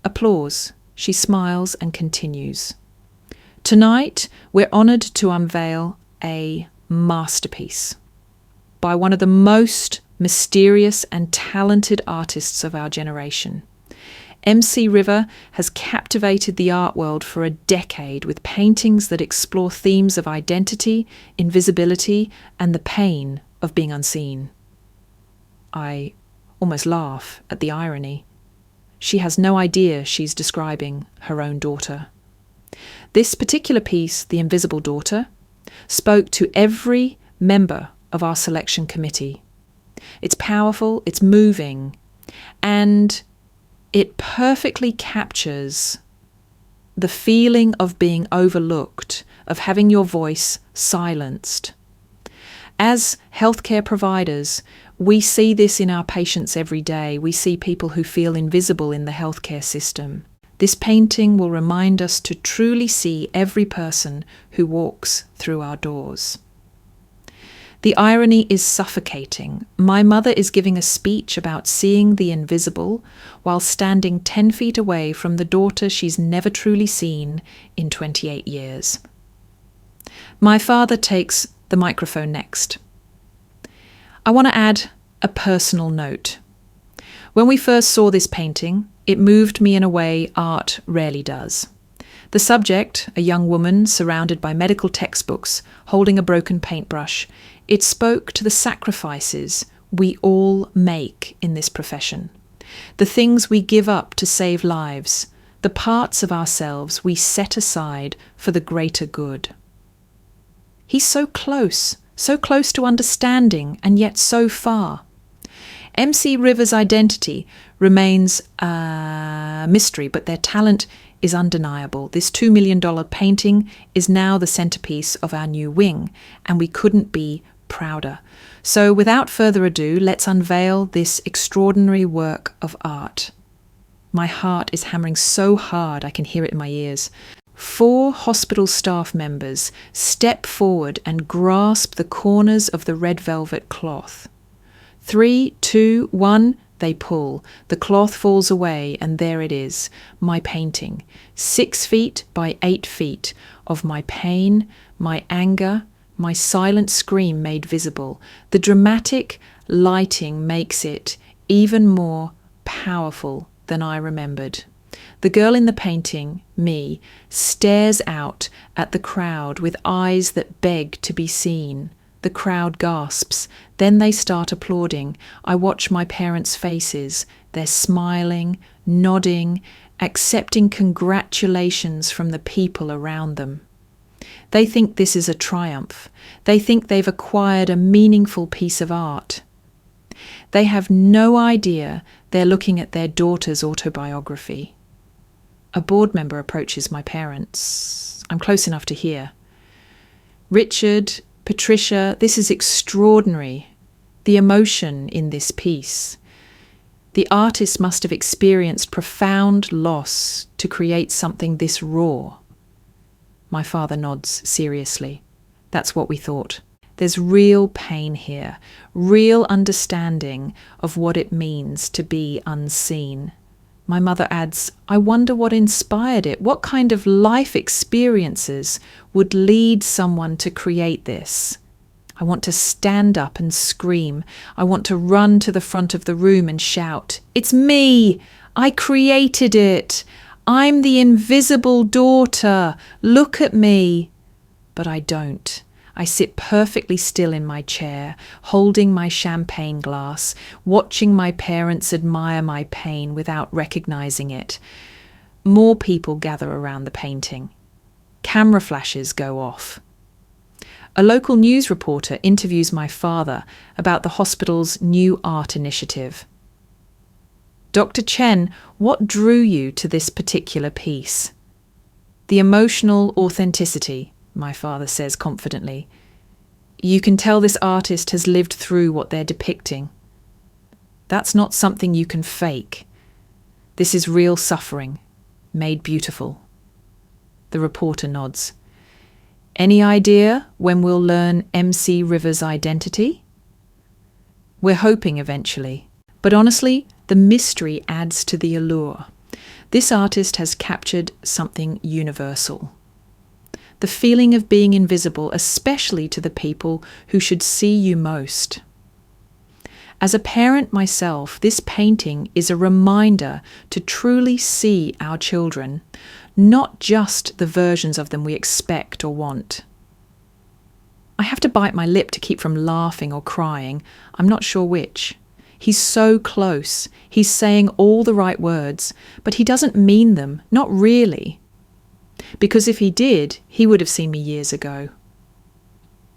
Applause. She smiles and continues. Tonight, we're honoured to unveil a masterpiece by one of the most mysterious and talented artists of our generation. MC River has captivated the art world for a decade with paintings that explore themes of identity, invisibility, and the pain of being unseen. I almost laugh at the irony. She has no idea she's describing her own daughter. This particular piece, The Invisible Daughter, spoke to every member of our selection committee. It's powerful, it's moving, and it perfectly captures the feeling of being overlooked, of having your voice silenced. As healthcare providers, we see this in our patients every day. We see people who feel invisible in the healthcare system. This painting will remind us to truly see every person who walks through our doors. The irony is suffocating. My mother is giving a speech about seeing the invisible while standing 10 feet away from the daughter she's never truly seen in 28 years. My father takes the microphone next. I want to add a personal note. When we first saw this painting, it moved me in a way art rarely does. The subject, a young woman surrounded by medical textbooks, holding a broken paintbrush, it spoke to the sacrifices we all make in this profession, the things we give up to save lives, the parts of ourselves we set aside for the greater good. He's so close to understanding, and yet so far. MC River's identity remains a mystery, but their talent is undeniable. This $2 million painting is now the centerpiece of our new wing, and we couldn't be prouder. So without further ado, let's unveil this extraordinary work of art. My heart is hammering so hard I can hear it in my ears. 4 hospital staff members step forward and grasp the corners of the red velvet cloth. 3, 2, 1, they pull. The cloth falls away, and there it is, my painting, 6 feet by 8 feet, of my pain, my anger, my silent scream made visible. The dramatic lighting makes it even more powerful than I remembered. The girl in the painting, me, stares out at the crowd with eyes that beg to be seen. The crowd gasps. Then they start applauding. I watch my parents' faces. They're smiling, nodding, accepting congratulations from the people around them. They think this is a triumph. They think they've acquired a meaningful piece of art. They have no idea they're looking at their daughter's autobiography. A board member approaches my parents. I'm close enough to hear. Richard, Patricia, this is extraordinary. The emotion in this piece. The artist must have experienced profound loss to create something this raw. My father nods seriously. That's what we thought. There's real pain here, real understanding of what it means to be unseen. My mother adds, I wonder what inspired it. What kind of life experiences would lead someone to create this? I want to stand up and scream. I want to run to the front of the room and shout, it's me! I created it! I'm the invisible daughter! Look at me! But I don't. I sit perfectly still in my chair, holding my champagne glass, watching my parents admire my pain without recognizing it. More people gather around the painting. Camera flashes go off. A local news reporter interviews my father about the hospital's new art initiative. Dr. Chen, what drew you to this particular piece? The emotional authenticity, my father says confidently. You can tell this artist has lived through what they're depicting. That's not something you can fake. This is real suffering, made beautiful. The reporter nods. Any idea when we'll learn MC River's identity? We're hoping eventually. But honestly, the mystery adds to the allure. This artist has captured something universal. The feeling of being invisible, especially to the people who should see you most. As a parent myself, this painting is a reminder to truly see our children, not just the versions of them we expect or want. I have to bite my lip to keep from laughing or crying. I'm not sure which. He's so close. He's saying all the right words, but he doesn't mean them, not really. Because if he did, he would have seen me years ago.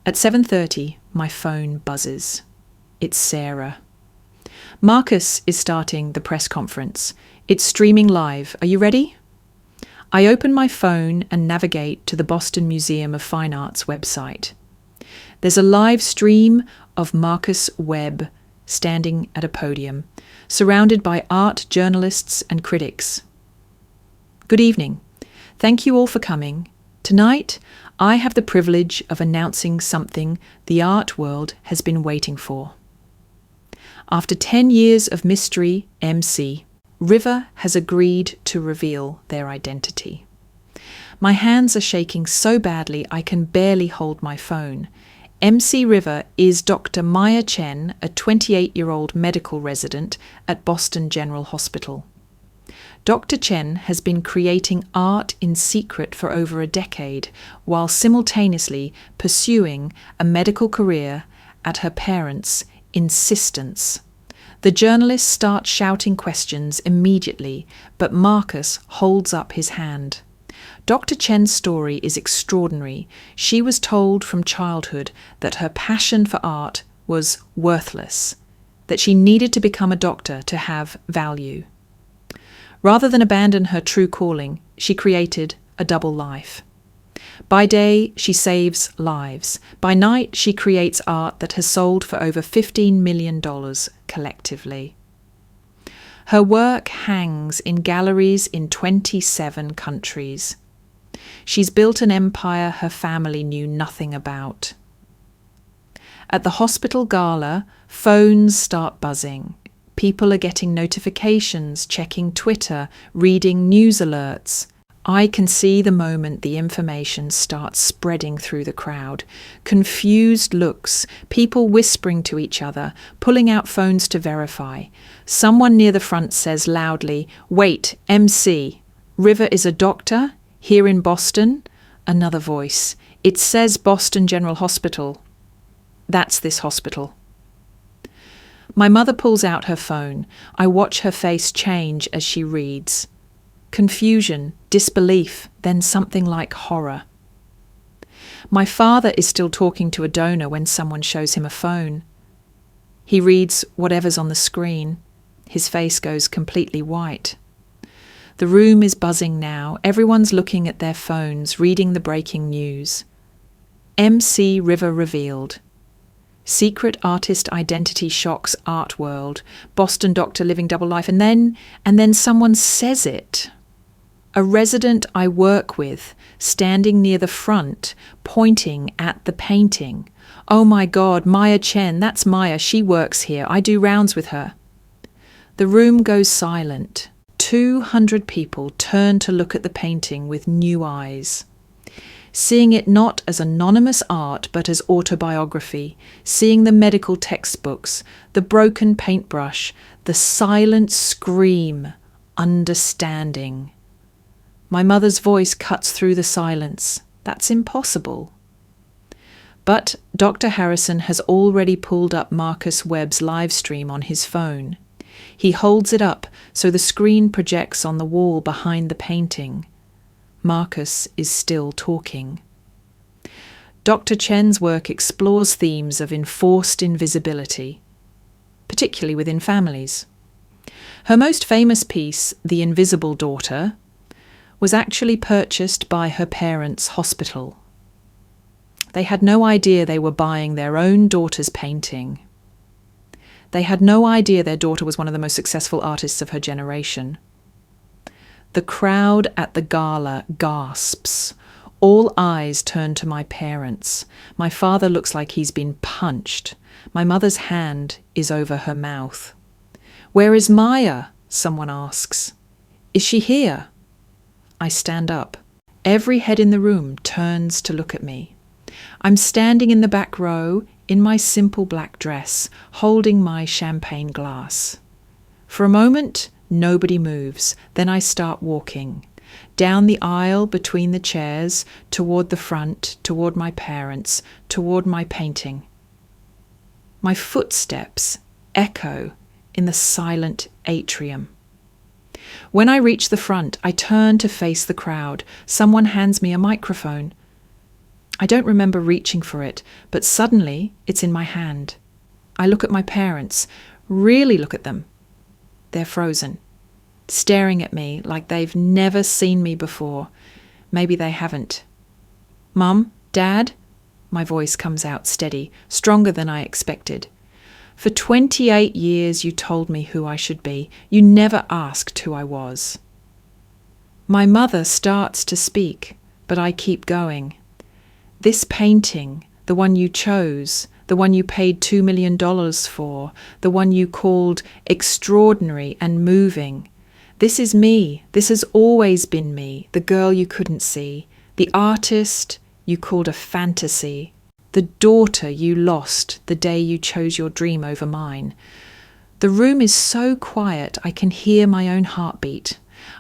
At 7:30, my phone buzzes. It's Sarah. Marcus is starting the press conference. It's streaming live. Are you ready? I open my phone and navigate to the Boston Museum of Fine Arts website. There's a live stream of Marcus Webb standing at a podium, surrounded by art journalists and critics. Good evening. Thank you all for coming. Tonight, I have the privilege of announcing something the art world has been waiting for. After 10 years of mystery, MC, River has agreed to reveal their identity. My hands are shaking so badly I can barely hold my phone. MC River is Dr. Maya Chen, a 28-year-old medical resident at Boston General Hospital. Dr. Chen has been creating art in secret for over a decade, while simultaneously pursuing a medical career at her parents' insistence. The journalists start shouting questions immediately, but Marcus holds up his hand. Dr. Chen's story is extraordinary. She was told from childhood that her passion for art was worthless, that she needed to become a doctor to have value. Rather than abandon her true calling, she created a double life. By day, she saves lives. By night, she creates art that has sold for over $15 million collectively. Her work hangs in galleries in 27 countries. She's built an empire her family knew nothing about. At the hospital gala, phones start buzzing. People are getting notifications, checking Twitter, reading news alerts. I can see the moment the information starts spreading through the crowd. Confused looks, people whispering to each other, pulling out phones to verify. Someone near the front says loudly, "Wait, MC, River is a doctor? Here in Boston?" Another voice, "It says Boston General Hospital." That's this hospital. My mother pulls out her phone. I watch her face change as she reads. Confusion, disbelief, then something like horror. My father is still talking to a donor when someone shows him a phone. He reads whatever's on the screen. His face goes completely white. The room is buzzing now. Everyone's looking at their phones, reading the breaking news. MC River revealed. Secret artist identity shocks art world. Boston doctor living double life. And then someone says it. A resident I work with, standing near the front, pointing at the painting. "Oh my God, Maya Chen, that's Maya, she works here. I do rounds with her." The room goes silent. 200 people turn to look at the painting with new eyes. Seeing it not as anonymous art but as autobiography, seeing the medical textbooks, the broken paintbrush, the silent scream, understanding. My mother's voice cuts through the silence. That's impossible. But Dr. Harrison has already pulled up Marcus Webb's live stream on his phone. He holds it up so the screen projects on the wall behind the painting. Marcus is still talking. Dr. Chen's work explores themes of enforced invisibility, particularly within families. Her most famous piece, The Invisible Daughter, was actually purchased by her parents' hospital. They had no idea they were buying their own daughter's painting. They had no idea their daughter was one of the most successful artists of her generation. The crowd at the gala gasps. All eyes turn to my parents. My father looks like he's been punched. My mother's hand is over her mouth. "Where is Maya?" someone asks. "Is she here?" I stand up. Every head in the room turns to look at me. I'm standing in the back row in my simple black dress, holding my champagne glass. For a moment, nobody moves. Then I start walking. Down the aisle between the chairs, toward the front, toward my parents, toward my painting. My footsteps echo in the silent atrium. When I reach the front, I turn to face the crowd. Someone hands me a microphone. I don't remember reaching for it, but suddenly it's in my hand. I look at my parents, really look at them. They're frozen, staring at me like they've never seen me before. Maybe they haven't. "Mum? Dad?" My voice comes out steady, stronger than I expected. "For 28 years you told me who I should be. You never asked who I was." My mother starts to speak, but I keep going. "This painting, the one you chose, the one you paid $2 million for, the one you called extraordinary and moving. This is me. This has always been me, the girl you couldn't see, the artist you called a fantasy, the daughter you lost the day you chose your dream over mine." The room is so quiet I can hear my own heartbeat.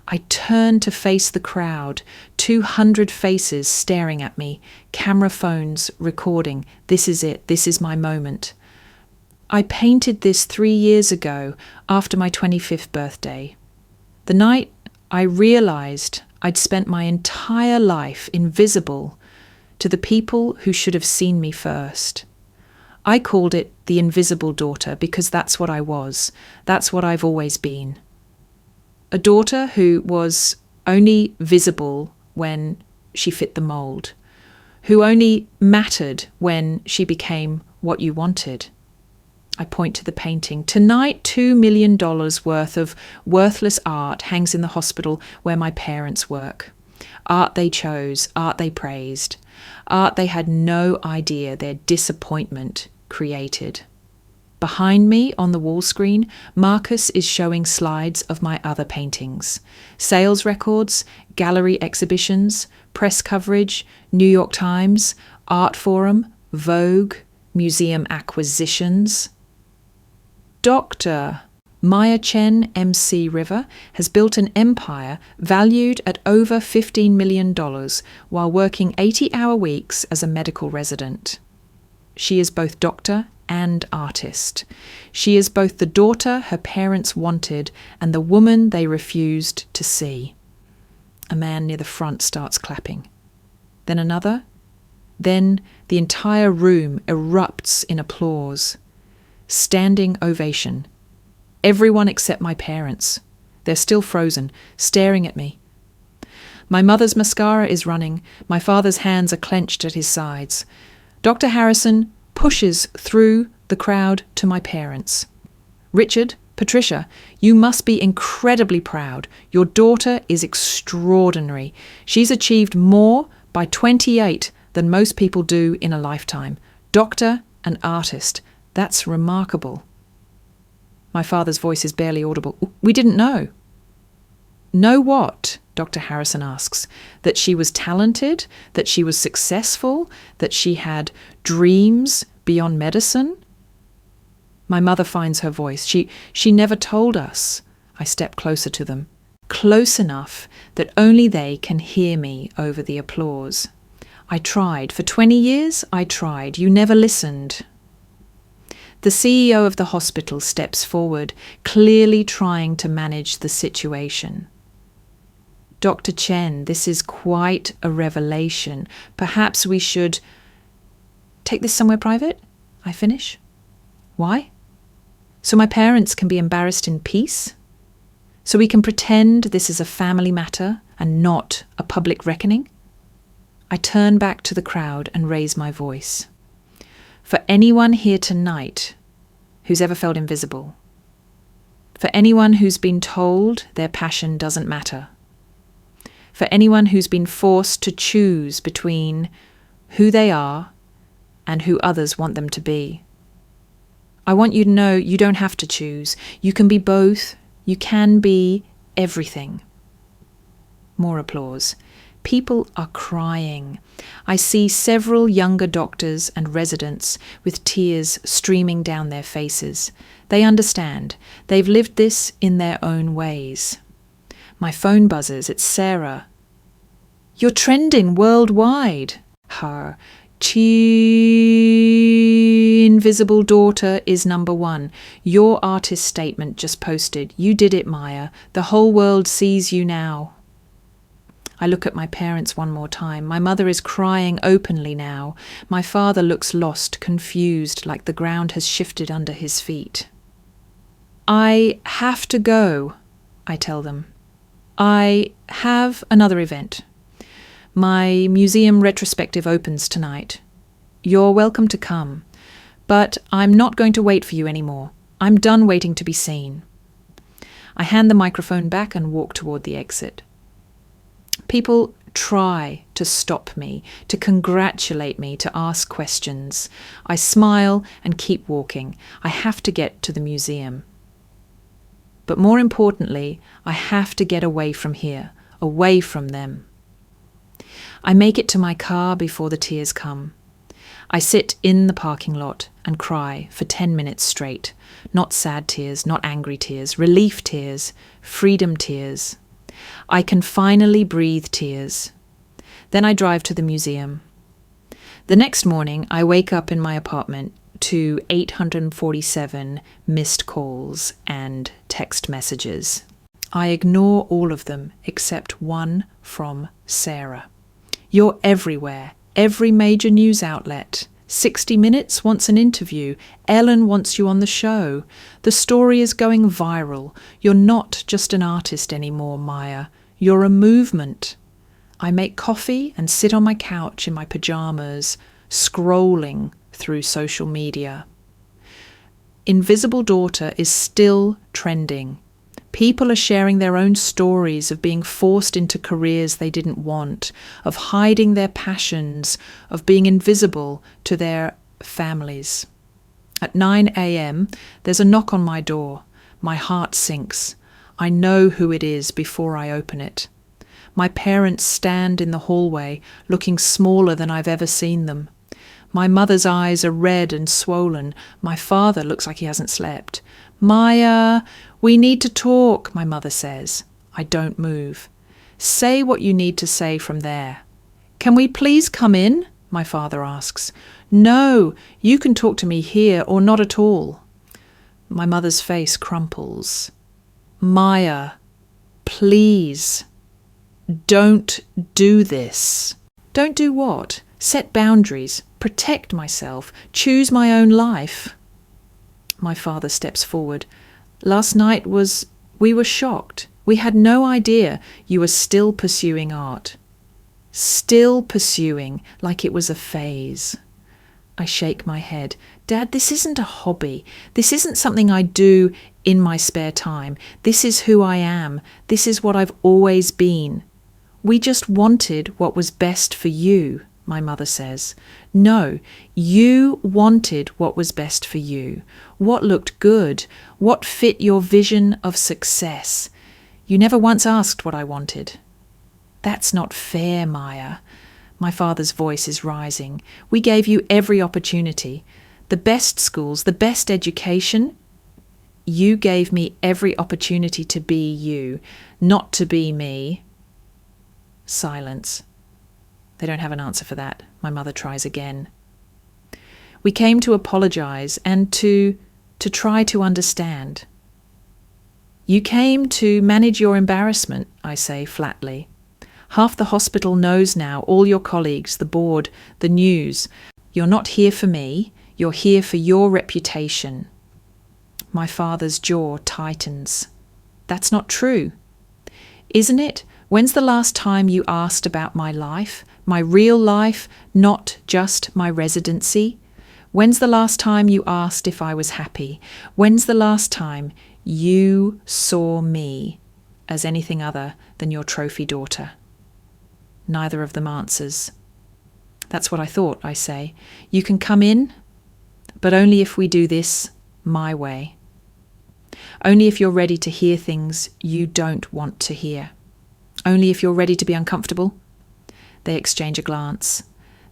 I turn to face the crowd, 200 faces staring at me, camera phones recording. This is it. This is my moment. I painted this 3 years ago after my 25th birthday. The night I realized I'd spent my entire life invisible to the people who should have seen me first. I called it the invisible daughter because that's what I was. That's what I've always been. A daughter who was only visible when she fit the mold. who only mattered when she became what you wanted. I point to the painting. Tonight, $2 million worth of worthless art hangs in the hospital where my parents work. Art they chose, art they praised, art they had no idea their disappointment created. Behind me on the wall screen, Marcus is showing slides of my other paintings. Sales records, gallery exhibitions, press coverage, New York Times, Art Forum, Vogue, museum acquisitions. Dr. Maya Chen MC River has built an empire valued at over $15 million while working 80-hour weeks as a medical resident. She is both doctor and artist. She is both the daughter her parents wanted and the woman they refused to see. A man near the front starts clapping. Then another. Then the entire room erupts in applause. Standing ovation. Everyone except my parents. They're still frozen, staring at me. My mother's mascara is running. My father's hands are clenched at his sides. Dr. Harrison pushes through the crowd to my parents. Richard, Patricia, you must be incredibly proud. Your daughter is extraordinary. She's achieved more by 28 than most people do in a lifetime. Doctor and artist. That's remarkable. My father's voice is barely audible. We didn't know. Know what? Dr. Harrison asks. That she was talented, that she was successful, that she had dreams beyond medicine? My mother finds her voice. She never told us. I step closer to them, close enough that only they can hear me over the applause. I tried. For 20 years, I tried. You never listened. The CEO of the hospital steps forward, clearly trying to manage the situation. Dr. Chen, this is quite a revelation. Perhaps we should take this somewhere private? I finish. Why? So my parents can be embarrassed in peace? So we can pretend this is a family matter and not a public reckoning? I turn back to the crowd and raise my voice. For anyone here tonight who's ever felt invisible, for anyone who's been told their passion doesn't matter, for anyone who's been forced to choose between who they are and who others want them to be, I want you to know you don't have to choose. You can be both. You can be everything. More applause. People are crying. I see several younger doctors and residents with tears streaming down their faces. They understand. They've lived this in their own ways. My phone buzzes. It's Sarah. You're trending worldwide. Her invisible daughter is #1. Your artist statement just posted. You did it, Maya. The whole world sees you now. I look at my parents one more time. My mother is crying openly now. My father looks lost, confused, like the ground has shifted under his feet. I have to go, I tell them. I have another event. My museum retrospective opens tonight. You're welcome to come, but I'm not going to wait for you anymore. I'm done waiting to be seen. I hand the microphone back and walk toward the exit. People try to stop me, to congratulate me, to ask questions. I smile and keep walking. I have to get to the museum. But more importantly, I have to get away from here, away from them. I make it to my car before the tears come. I sit in the parking lot and cry for 10 minutes straight. Not sad tears, not angry tears, relief tears, freedom tears. I can finally breathe tears. Then I drive to the museum. The next morning, I wake up in my apartment to 847 missed calls and text messages. I ignore all of them except one from Sarah. You're everywhere, every major news outlet. 60 Minutes wants an interview. Ellen wants you on the show. The story is going viral. You're not just an artist anymore, Maya. You're a movement. I make coffee and sit on my couch in my pajamas, scrolling through social media. Invisible Daughter is still trending. People are sharing their own stories of being forced into careers they didn't want, of hiding their passions, of being invisible to their families. At 9 a.m, there's a knock on my door. My heart sinks. I know who it is before I open it. My parents stand in the hallway, looking smaller than I've ever seen them. My mother's eyes are red and swollen. My father looks like he hasn't slept. Maya, we need to talk, my mother says. I don't move. Say what you need to say from there. Can we please come in? My father asks. No, you can talk to me here or not at all. My mother's face crumples. Maya, please, don't do this. Don't do what? Set boundaries, protect myself, choose my own life. My father steps forward. Last night we were shocked. We had no idea you were still pursuing art. Still pursuing, like it was a phase. I shake my head. Dad, this isn't a hobby. This isn't something I do in my spare time. This is who I am. This is what I've always been. We just wanted what was best for you, my mother says. No, you wanted what was best for you, what looked good, what fit your vision of success. You never once asked what I wanted. That's not fair, Maya. My father's voice is rising. We gave you every opportunity. The best schools, the best education. You gave me every opportunity to be you, not to be me. Silence. They don't have an answer for that. My mother tries again. We came to apologize and to try to understand. You came to manage your embarrassment, I say flatly. Half the hospital knows now, all your colleagues, the board, the news. You're not here for me, you're here for your reputation. My father's jaw tightens. That's not true. Isn't it? When's the last time you asked about my life, my real life, not just my residency? When's the last time you asked if I was happy? When's the last time you saw me as anything other than your trophy daughter? Neither of them answers. That's what I thought, I say. You can come in, but only if we do this my way. Only if you're ready to hear things you don't want to hear. Only if you're ready to be uncomfortable. They exchange a glance.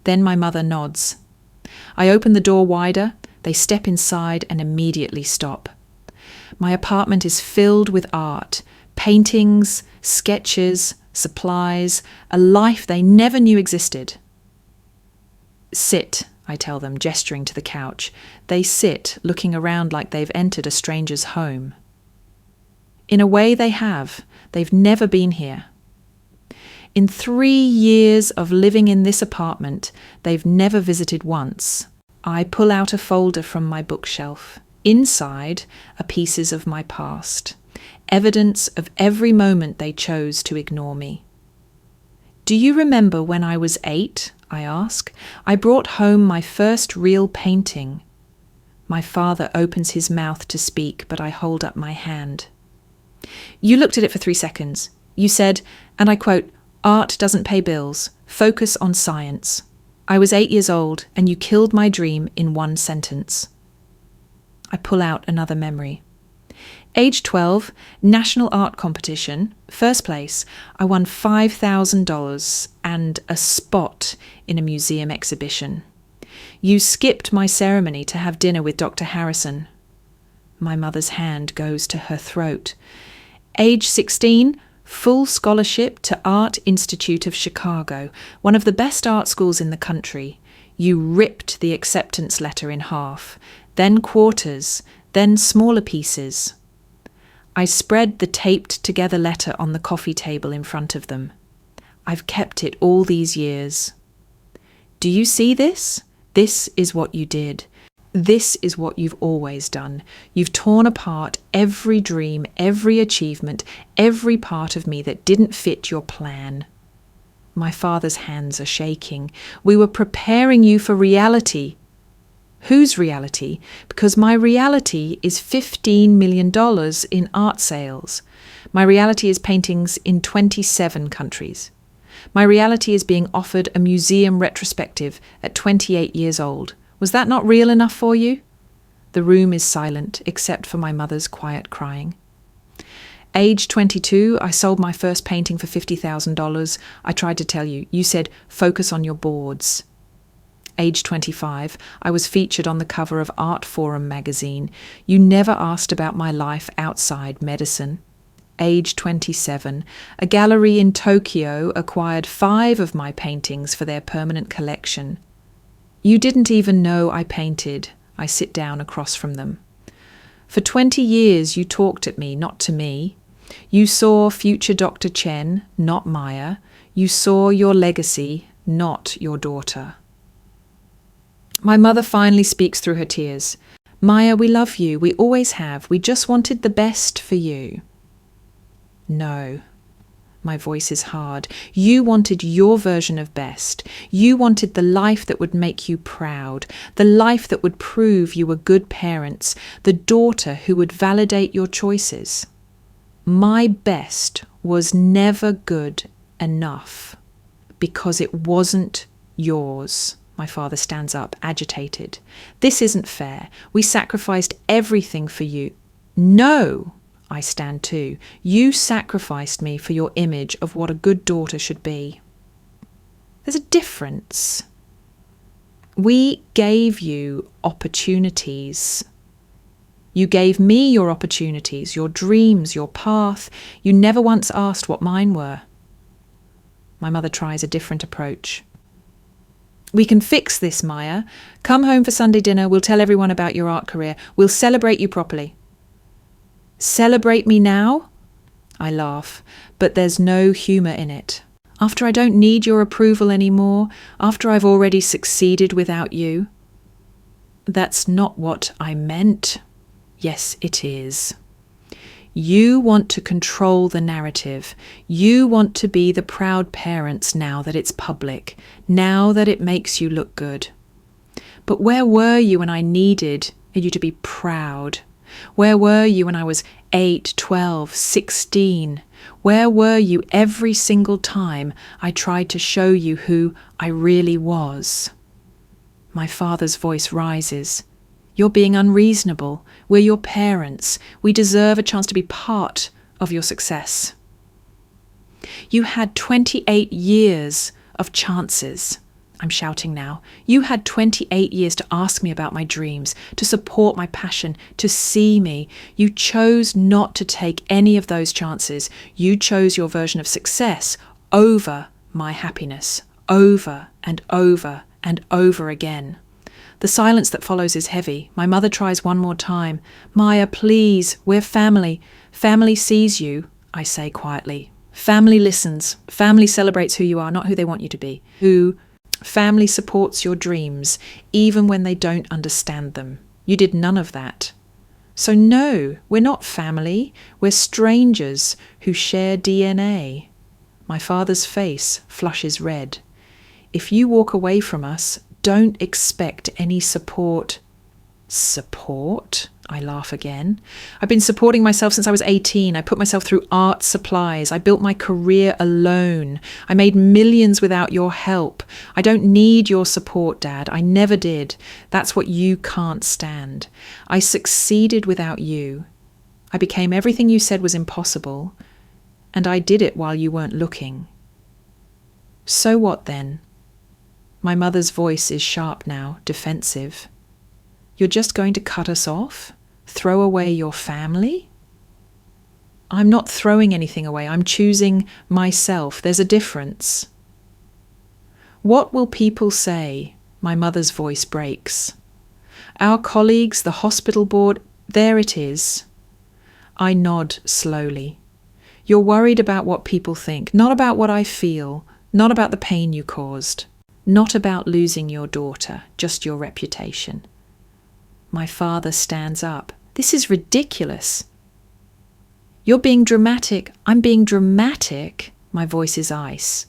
Then my mother nods. I open the door wider. They step inside and immediately stop. My apartment is filled with art, paintings, sketches, supplies, a life they never knew existed. Sit, I tell them, gesturing to the couch. They sit, looking around like they've entered a stranger's home. In a way they have. They've never been here. In 3 years of living in this apartment, they've never visited once. I pull out a folder from my bookshelf. Inside are pieces of my past, evidence of every moment they chose to ignore me. Do you remember when I was 8? I ask. I brought home my first real painting. My father opens his mouth to speak, but I hold up my hand. You looked at it for 3 seconds. You said, and I quote, "Art doesn't pay bills. Focus on science." I was 8 years old, and you killed my dream in 1 sentence. I pull out another memory. Age 12, National Art Competition, first place. I won $5,000 and a spot in a museum exhibition. You skipped my ceremony to have dinner with Dr. Harrison. My mother's hand goes to her throat. Age 16, full scholarship to Art Institute of Chicago, one of the best art schools in the country. You ripped the acceptance letter in half, then quarters, then smaller pieces. I spread the taped together letter on the coffee table in front of them. I've kept it all these years. Do you see this? This is what you did. This is what you've always done. You've torn apart every dream, every achievement, every part of me that didn't fit your plan. My father's hands are shaking. We were preparing you for reality. Whose reality? Because my reality is $15 million in art sales. My reality is paintings in 27 countries. My reality is being offered a museum retrospective at 28 years old. Was that not real enough for you? The room is silent, except for my mother's quiet crying. Age 22, I sold my first painting for $50,000. I tried to tell you. You said, focus on your boards. Age 25, I was featured on the cover of Art Forum magazine. You never asked about my life outside medicine. Age 27, a gallery in Tokyo acquired 5 of my paintings for their permanent collection. You didn't even know I painted. I sit down across from them. For 20 years you talked at me, not to me. You saw future Dr. Chen, not Maya. You saw your legacy, not your daughter. My mother finally speaks through her tears. Maya, we love you. We always have. We just wanted the best for you. No. My voice is hard. You wanted your version of best. You wanted the life that would make you proud, the life that would prove you were good parents, the daughter who would validate your choices. My best was never good enough because it wasn't yours. My father stands up, agitated. This isn't fair. We sacrificed everything for you. No, I stand too. You sacrificed me for your image of what a good daughter should be. There's a difference. We gave you opportunities. You gave me your opportunities, your dreams, your path. You never once asked what mine were. My mother tries a different approach. We can fix this, Maya. Come home for Sunday dinner. We'll tell everyone about your art career. We'll celebrate you properly. Celebrate me now? I laugh, but there's no humour in it. After I don't need your approval anymore, after I've already succeeded without you. That's not what I meant. Yes, it is. You want to control the narrative. You want to be the proud parents now that it's public, now that it makes you look good. But where were you when I needed you to be proud? Where were you when I was 8, 12, 16? Where were you every single time I tried to show you who I really was? My father's voice rises. You're being unreasonable. We're your parents. We deserve a chance to be part of your success. You had 28 years of chances. I'm shouting now. You had 28 years to ask me about my dreams, to support my passion, to see me. You chose not to take any of those chances. You chose your version of success over my happiness, over and over and over again. The silence that follows is heavy. My mother tries one more time. Maya, please, we're family. Family sees you, I say quietly. Family listens. Family celebrates who you are, not who they want you to be. Family supports your dreams, even when they don't understand them. You did none of that. So no, we're not family. We're strangers who share DNA. My father's face flushes red. If you walk away from us, don't expect any support. Support? I laugh again. I've been supporting myself since I was 18. I put myself through art supplies. I built my career alone. I made millions without your help. I don't need your support, Dad. I never did. That's what you can't stand. I succeeded without you. I became everything you said was impossible, and I did it while you weren't looking. So what then? My mother's voice is sharp now, defensive. You're just going to cut us off? Throw away your family? I'm not throwing anything away. I'm choosing myself. There's a difference. What will people say? My mother's voice breaks. Our colleagues, the hospital board, there it is. I nod slowly. You're worried about what people think, not about what I feel, not about the pain you caused. Not about losing your daughter, just your reputation. My father stands up. This is ridiculous. You're being dramatic. I'm being dramatic. My voice is ice.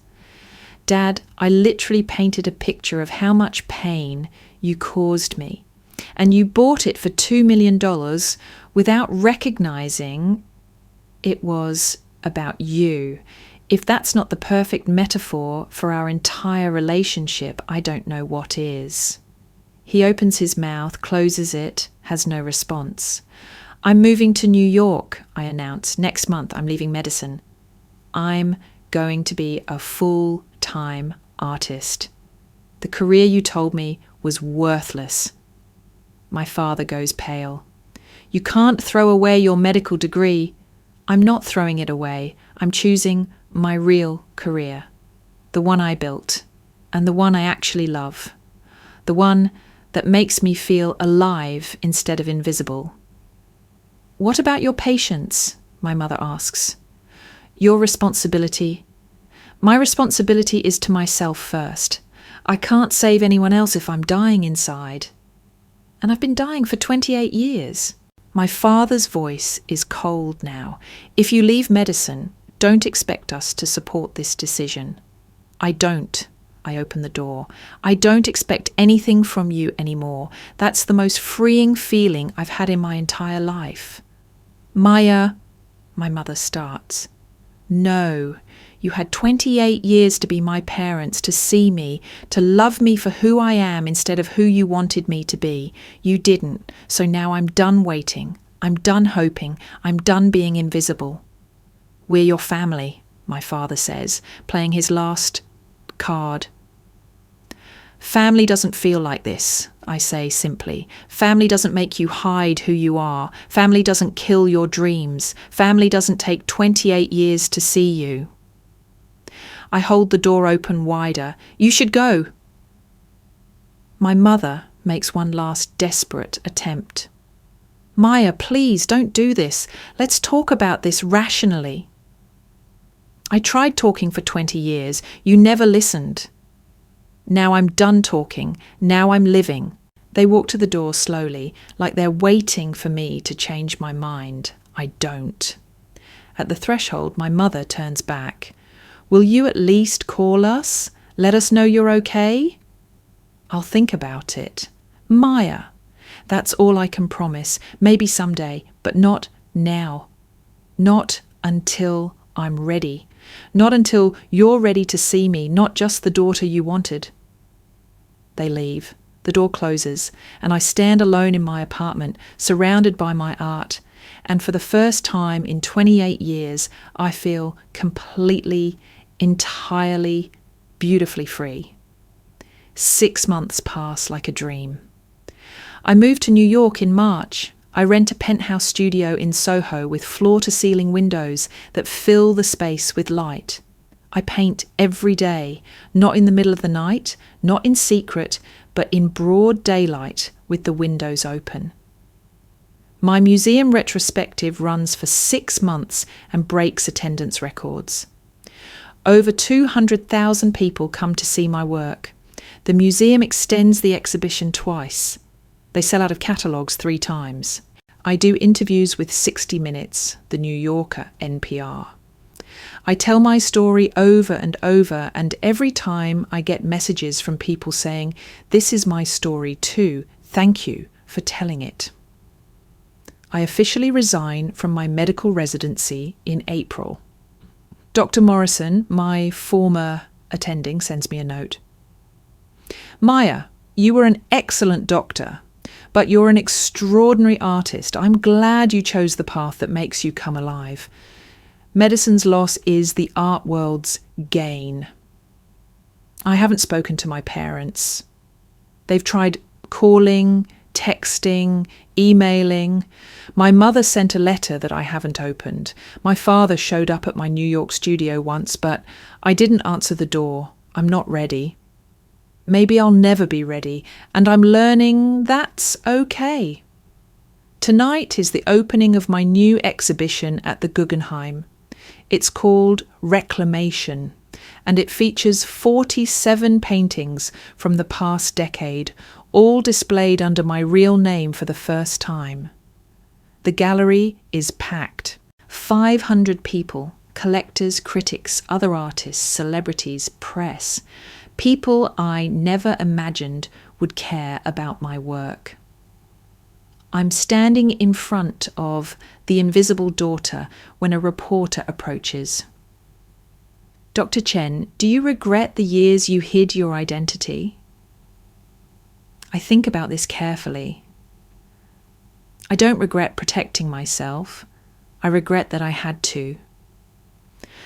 Dad, I literally painted a picture of how much pain you caused me. And you bought it for $2 million without recognizing it was about you. If that's not the perfect metaphor for our entire relationship, I don't know what is. He opens his mouth, closes it, has no response. I'm moving to New York, I announce. Next month, I'm leaving medicine. I'm going to be a full-time artist. The career you told me was worthless. My father goes pale. You can't throw away your medical degree. I'm not throwing it away. I'm choosing my real career, the one I built, and the one I actually love, the one that makes me feel alive instead of invisible. What about your patients? My mother asks. Your responsibility. My responsibility is to myself first. I can't save anyone else if I'm dying inside. And I've been dying for 28 years. My father's voice is cold now. If you leave medicine, don't expect us to support this decision. I don't. I open the door. I don't expect anything from you anymore. That's the most freeing feeling I've had in my entire life. Maya, my mother starts. No, you had 28 years to be my parents, to see me, to love me for who I am instead of who you wanted me to be. You didn't, so now I'm done waiting. I'm done hoping. I'm done being invisible. We're your family, my father says, playing his last card. Family doesn't feel like this, I say simply. Family doesn't make you hide who you are. Family doesn't kill your dreams. Family doesn't take 28 years to see you. I hold the door open wider. You should go. My mother makes one last desperate attempt. Maya, please don't do this. Let's talk about this rationally. I tried talking for 20 years. You never listened. Now I'm done talking. Now I'm living. They walk to the door slowly, like they're waiting for me to change my mind. I don't. At the threshold, my mother turns back. Will you at least call us? Let us know you're okay? I'll think about it. Maya, that's all I can promise. Maybe someday, but not now. Not until I'm ready. Not until you're ready to see me, not just the daughter you wanted. They leave. The door closes, and I stand alone in my apartment, surrounded by my art. And for the first time in 28 years, I feel completely, entirely, beautifully free. 6 months pass like a dream. I move to New York in March. I rent a penthouse studio in Soho with floor-to-ceiling windows that fill the space with light. I paint every day, not in the middle of the night, not in secret, but in broad daylight with the windows open. My museum retrospective runs for 6 months and breaks attendance records. Over 200,000 people come to see my work. The museum extends the exhibition twice. They sell out of catalogues 3 times. I do interviews with 60 Minutes, The New Yorker, NPR. I tell my story over and over, and every time I get messages from people saying, "This is my story too. Thank you for telling it." I officially resign from my medical residency in April. Dr. Morrison, my former attending, sends me a note. Maya, you were an excellent doctor, but you're an extraordinary artist. I'm glad you chose the path that makes you come alive. Medicine's loss is the art world's gain. I haven't spoken to my parents. They've tried calling, texting, emailing. My mother sent a letter that I haven't opened. My father showed up at my New York studio once, but I didn't answer the door. I'm not ready. Maybe I'll never be ready, and I'm learning that's okay. Tonight is the opening of my new exhibition at the Guggenheim. It's called Reclamation, and it features 47 paintings from the past decade, all displayed under my real name for the first time. The gallery is packed. 500 people, collectors, critics, other artists, celebrities, press, people I never imagined would care about my work. I'm standing in front of the invisible daughter when a reporter approaches. Dr. Chen, do you regret the years you hid your identity? I think about this carefully. I don't regret protecting myself. I regret that I had to.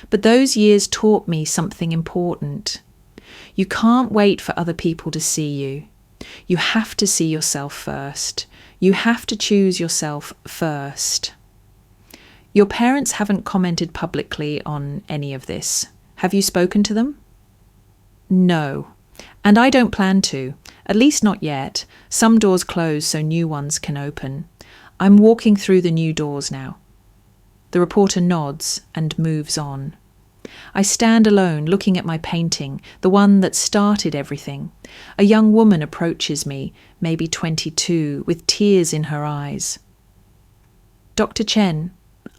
But those years taught me something important. You can't wait for other people to see you. You have to see yourself first. You have to choose yourself first. Your parents haven't commented publicly on any of this. Have you spoken to them? No. And I don't plan to. At least not yet. Some doors close so new ones can open. I'm walking through the new doors now. The reporter nods and moves on. I stand alone looking at my painting, the one that started everything. A young woman approaches me, maybe 22, with tears in her eyes. Dr. Chen,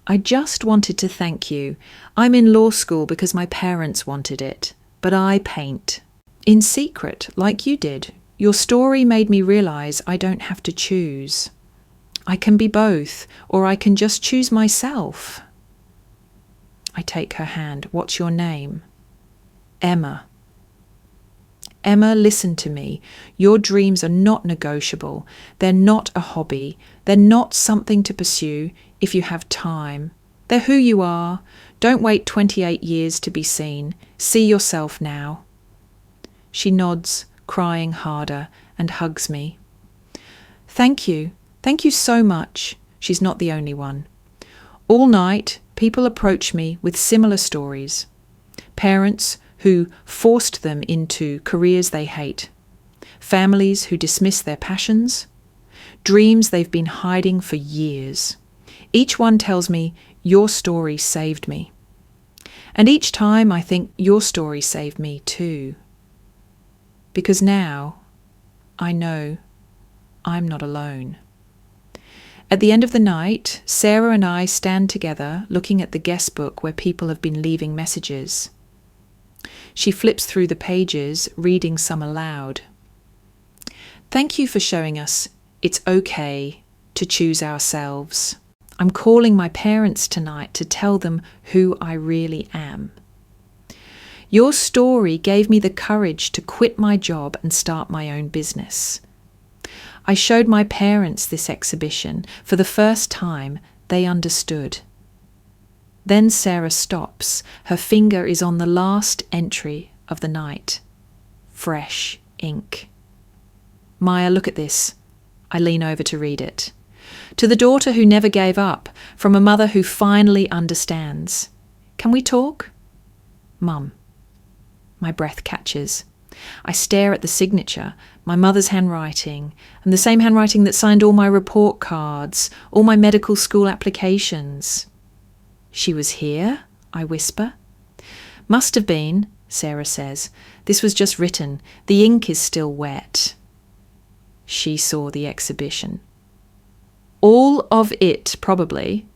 I just wanted to thank you. I'm in law school because my parents wanted it, but I paint. In secret, like you did. Your story made me realize I don't have to choose. I can be both, or I can just choose myself. I take her hand. What's your name? Emma. Emma, listen to me. Your dreams are not negotiable. They're not a hobby. They're not something to pursue if you have time. They're who you are. Don't wait 28 years to be seen. See yourself now. She nods, crying harder, and hugs me. Thank you. Thank you so much. She's not the only one. All night, people approach me with similar stories. Parents who forced them into careers they hate. Families who dismiss their passions. Dreams they've been hiding for years. Each one tells me, your story saved me. And each time I think, your story saved me too. Because now, I know I'm not alone. At the end of the night, Sarah and I stand together looking at the guest book where people have been leaving messages. She flips through the pages, reading some aloud. Thank you for showing us it's okay to choose ourselves. I'm calling my parents tonight to tell them who I really am. Your story gave me the courage to quit my job and start my own business. I showed my parents this exhibition. For the first time, they understood. Then Sarah stops. Her finger is on the last entry of the night. Fresh ink. Maya, look at this. I lean over to read it. To the daughter who never gave up, from a mother who finally understands. Can we talk? Mum. My breath catches. I stare at the signature, my mother's handwriting, and the same handwriting that signed all my report cards, all my medical school applications. She was here, I whisper. Must have been, Sarah says. This was just written. The ink is still wet. She saw the exhibition. All of it, probably.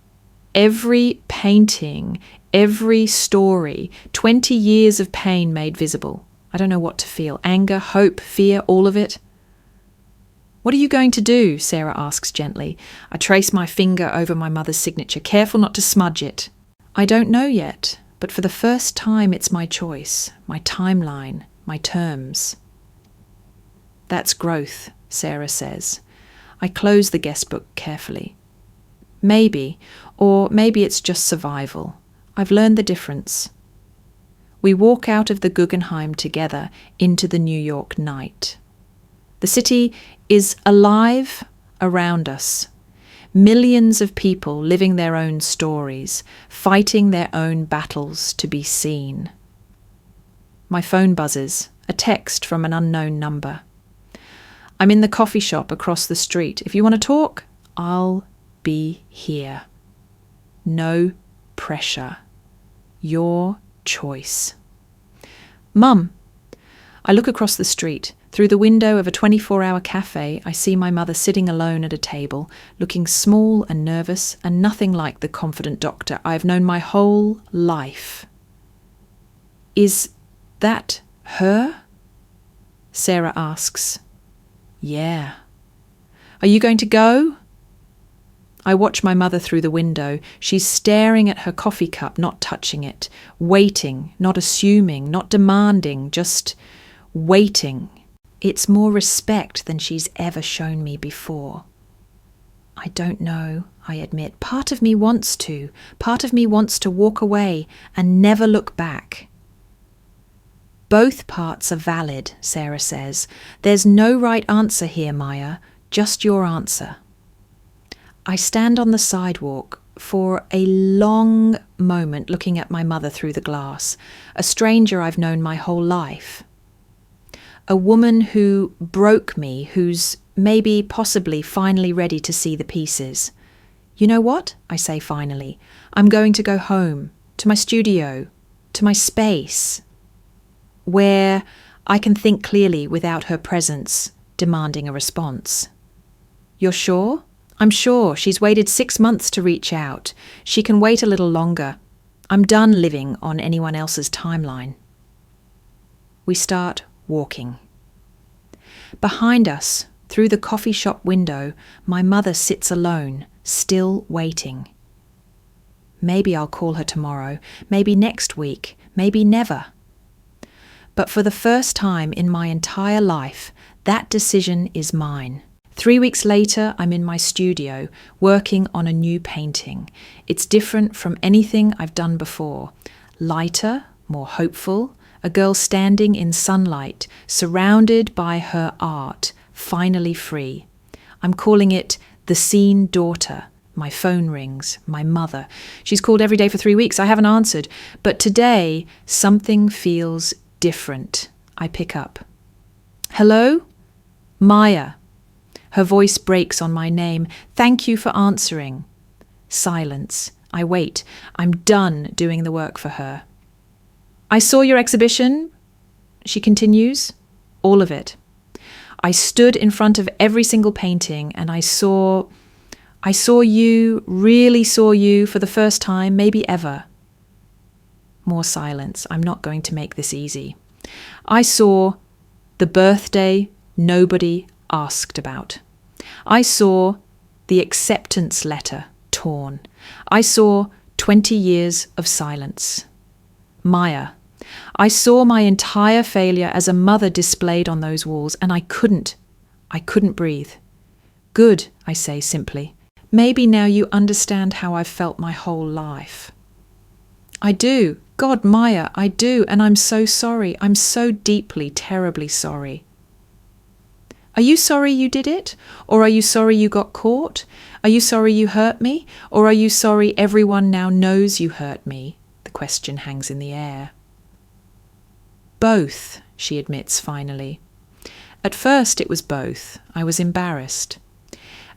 Every painting, every story, 20 years of pain made visible. I don't know what to feel. Anger, hope, fear, all of it. What are you going to do? Sarah asks gently. I trace my finger over my mother's signature, careful not to smudge it. I don't know yet, but for the first time it's my choice, my timeline, my terms. That's growth, Sarah says. I close the guest book carefully. Maybe, or maybe it's just survival. I've learned the difference. We walk out of the Guggenheim together into the New York night. The city is alive around us. Millions of people living their own stories, fighting their own battles to be seen. My phone buzzes, a text from an unknown number. I'm in the coffee shop across the street. If you want to talk, I'll be here. No pressure. Your choice. Mum. I look across the street. Through the window of a 24-hour cafe, I see my mother sitting alone at a table, looking small and nervous and nothing like the confident doctor I've known my whole life. Is that her? Sarah asks. Yeah. Are you going to go? I watch my mother through the window. She's staring at her coffee cup, not touching it, waiting, not assuming, not demanding, just waiting. It's more respect than she's ever shown me before. I don't know, I admit. Part of me wants to. Part of me wants to walk away and never look back. Both parts are valid, Sarah says. There's no right answer here, Maya, just your answer. I stand on the sidewalk for a long moment looking at my mother through the glass, a stranger I've known my whole life. A woman who broke me, who's maybe, possibly, finally ready to see the pieces. You know what? I say finally. I'm going to go home, to my studio, to my space, where I can think clearly without her presence demanding a response. You're sure? I'm sure. She's waited 6 months to reach out. She can wait a little longer. I'm done living on anyone else's timeline. We start walking. Behind us, through the coffee shop window, my mother sits alone, still waiting. Maybe I'll call her tomorrow, maybe next week, maybe never. But for the first time in my entire life, that decision is mine. 3 weeks later, I'm in my studio, working on a new painting. It's different from anything I've done before. Lighter, more hopeful, a girl standing in sunlight, surrounded by her art, finally free. I'm calling it The Seen Daughter. My phone rings. My mother. She's called every day for 3 weeks. I haven't answered. But today, something feels different. I pick up. Hello? Maya. Her voice breaks on my name. Thank you for answering. Silence. I wait. I'm done doing the work for her. I saw your exhibition, she continues. All of it. I stood in front of every single painting and I saw you, really saw you for the first time, maybe ever. More silence. I'm not going to make this easy. I saw the birthday nobody asked about. I saw the acceptance letter torn. I saw 20 years of silence. Maya. I saw my entire failure as a mother displayed on those walls, and I couldn't breathe. Good, I say simply. Maybe now you understand how I've felt my whole life. I do. God, Maya, I do, and I'm so sorry. I'm so deeply, terribly sorry. Are you sorry you did it? Or are you sorry you got caught? Are you sorry you hurt me? Or are you sorry everyone now knows you hurt me? The question hangs in the air. Both, she admits finally. At first it was both. I was embarrassed.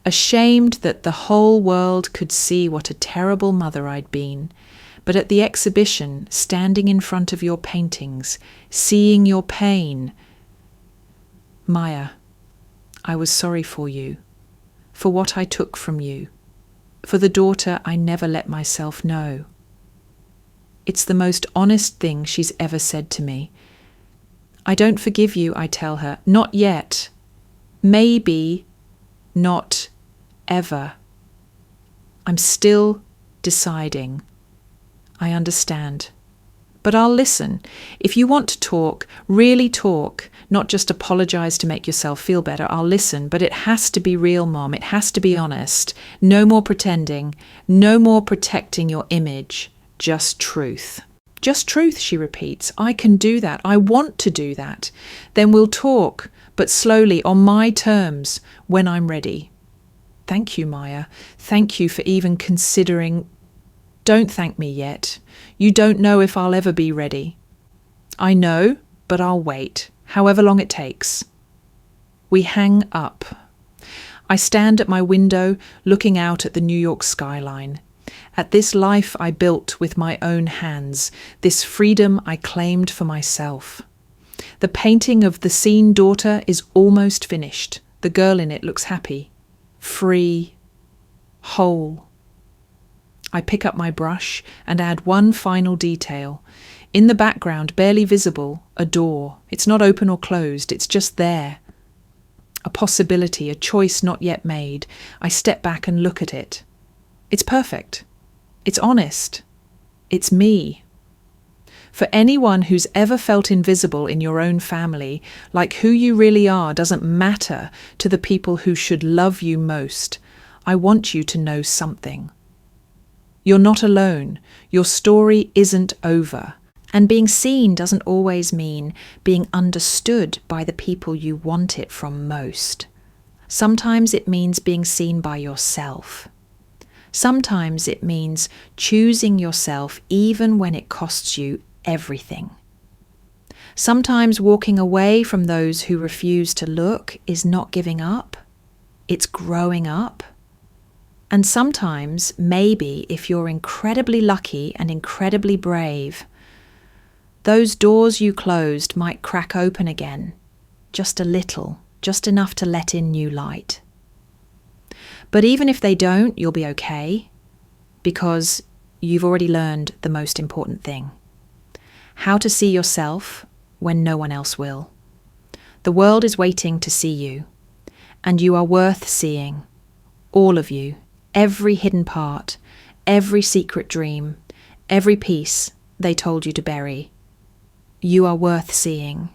Ashamed that the whole world could see what a terrible mother I'd been. But at the exhibition, standing in front of your paintings, seeing your pain. Maya, I was sorry for you, for what I took from you, for the daughter I never let myself know. It's the most honest thing she's ever said to me. I don't forgive you, I tell her. Not yet. Maybe not ever. I'm still deciding. I understand. But I'll listen. If you want to talk, really talk, not just apologize to make yourself feel better, I'll listen. But it has to be real, Mom. It has to be honest. No more pretending. No more protecting your image. Just truth. Just truth, she repeats. I can do that. I want to do that. Then we'll talk, but slowly, on my terms, when I'm ready. Thank you, Maya. Thank you for even considering. Don't thank me yet. You don't know if I'll ever be ready. I know, but I'll wait, however long it takes. We hang up. I stand at my window, looking out at the New York skyline. At this life I built with my own hands, this freedom I claimed for myself. The painting of the seen daughter is almost finished. The girl in it looks happy, free, whole. I pick up my brush and add one final detail. In the background, barely visible, a door. It's not open or closed, it's just there. A possibility, a choice not yet made. I step back and look at it. It's perfect. It's honest. It's me. For anyone who's ever felt invisible in your own family, like who you really are doesn't matter to the people who should love you most, I want you to know something. You're not alone. Your story isn't over. And being seen doesn't always mean being understood by the people you want it from most. Sometimes it means being seen by yourself. Sometimes it means choosing yourself even when it costs you everything. Sometimes walking away from those who refuse to look is not giving up. It's growing up. And sometimes, maybe if you're incredibly lucky and incredibly brave, those doors you closed might crack open again, just a little, just enough to let in new light. But even if they don't, you'll be okay, because you've already learned the most important thing: how to see yourself when no one else will. The world is waiting to see you, and you are worth seeing. All of you, every hidden part, every secret dream, every piece they told you to bury. You are worth seeing,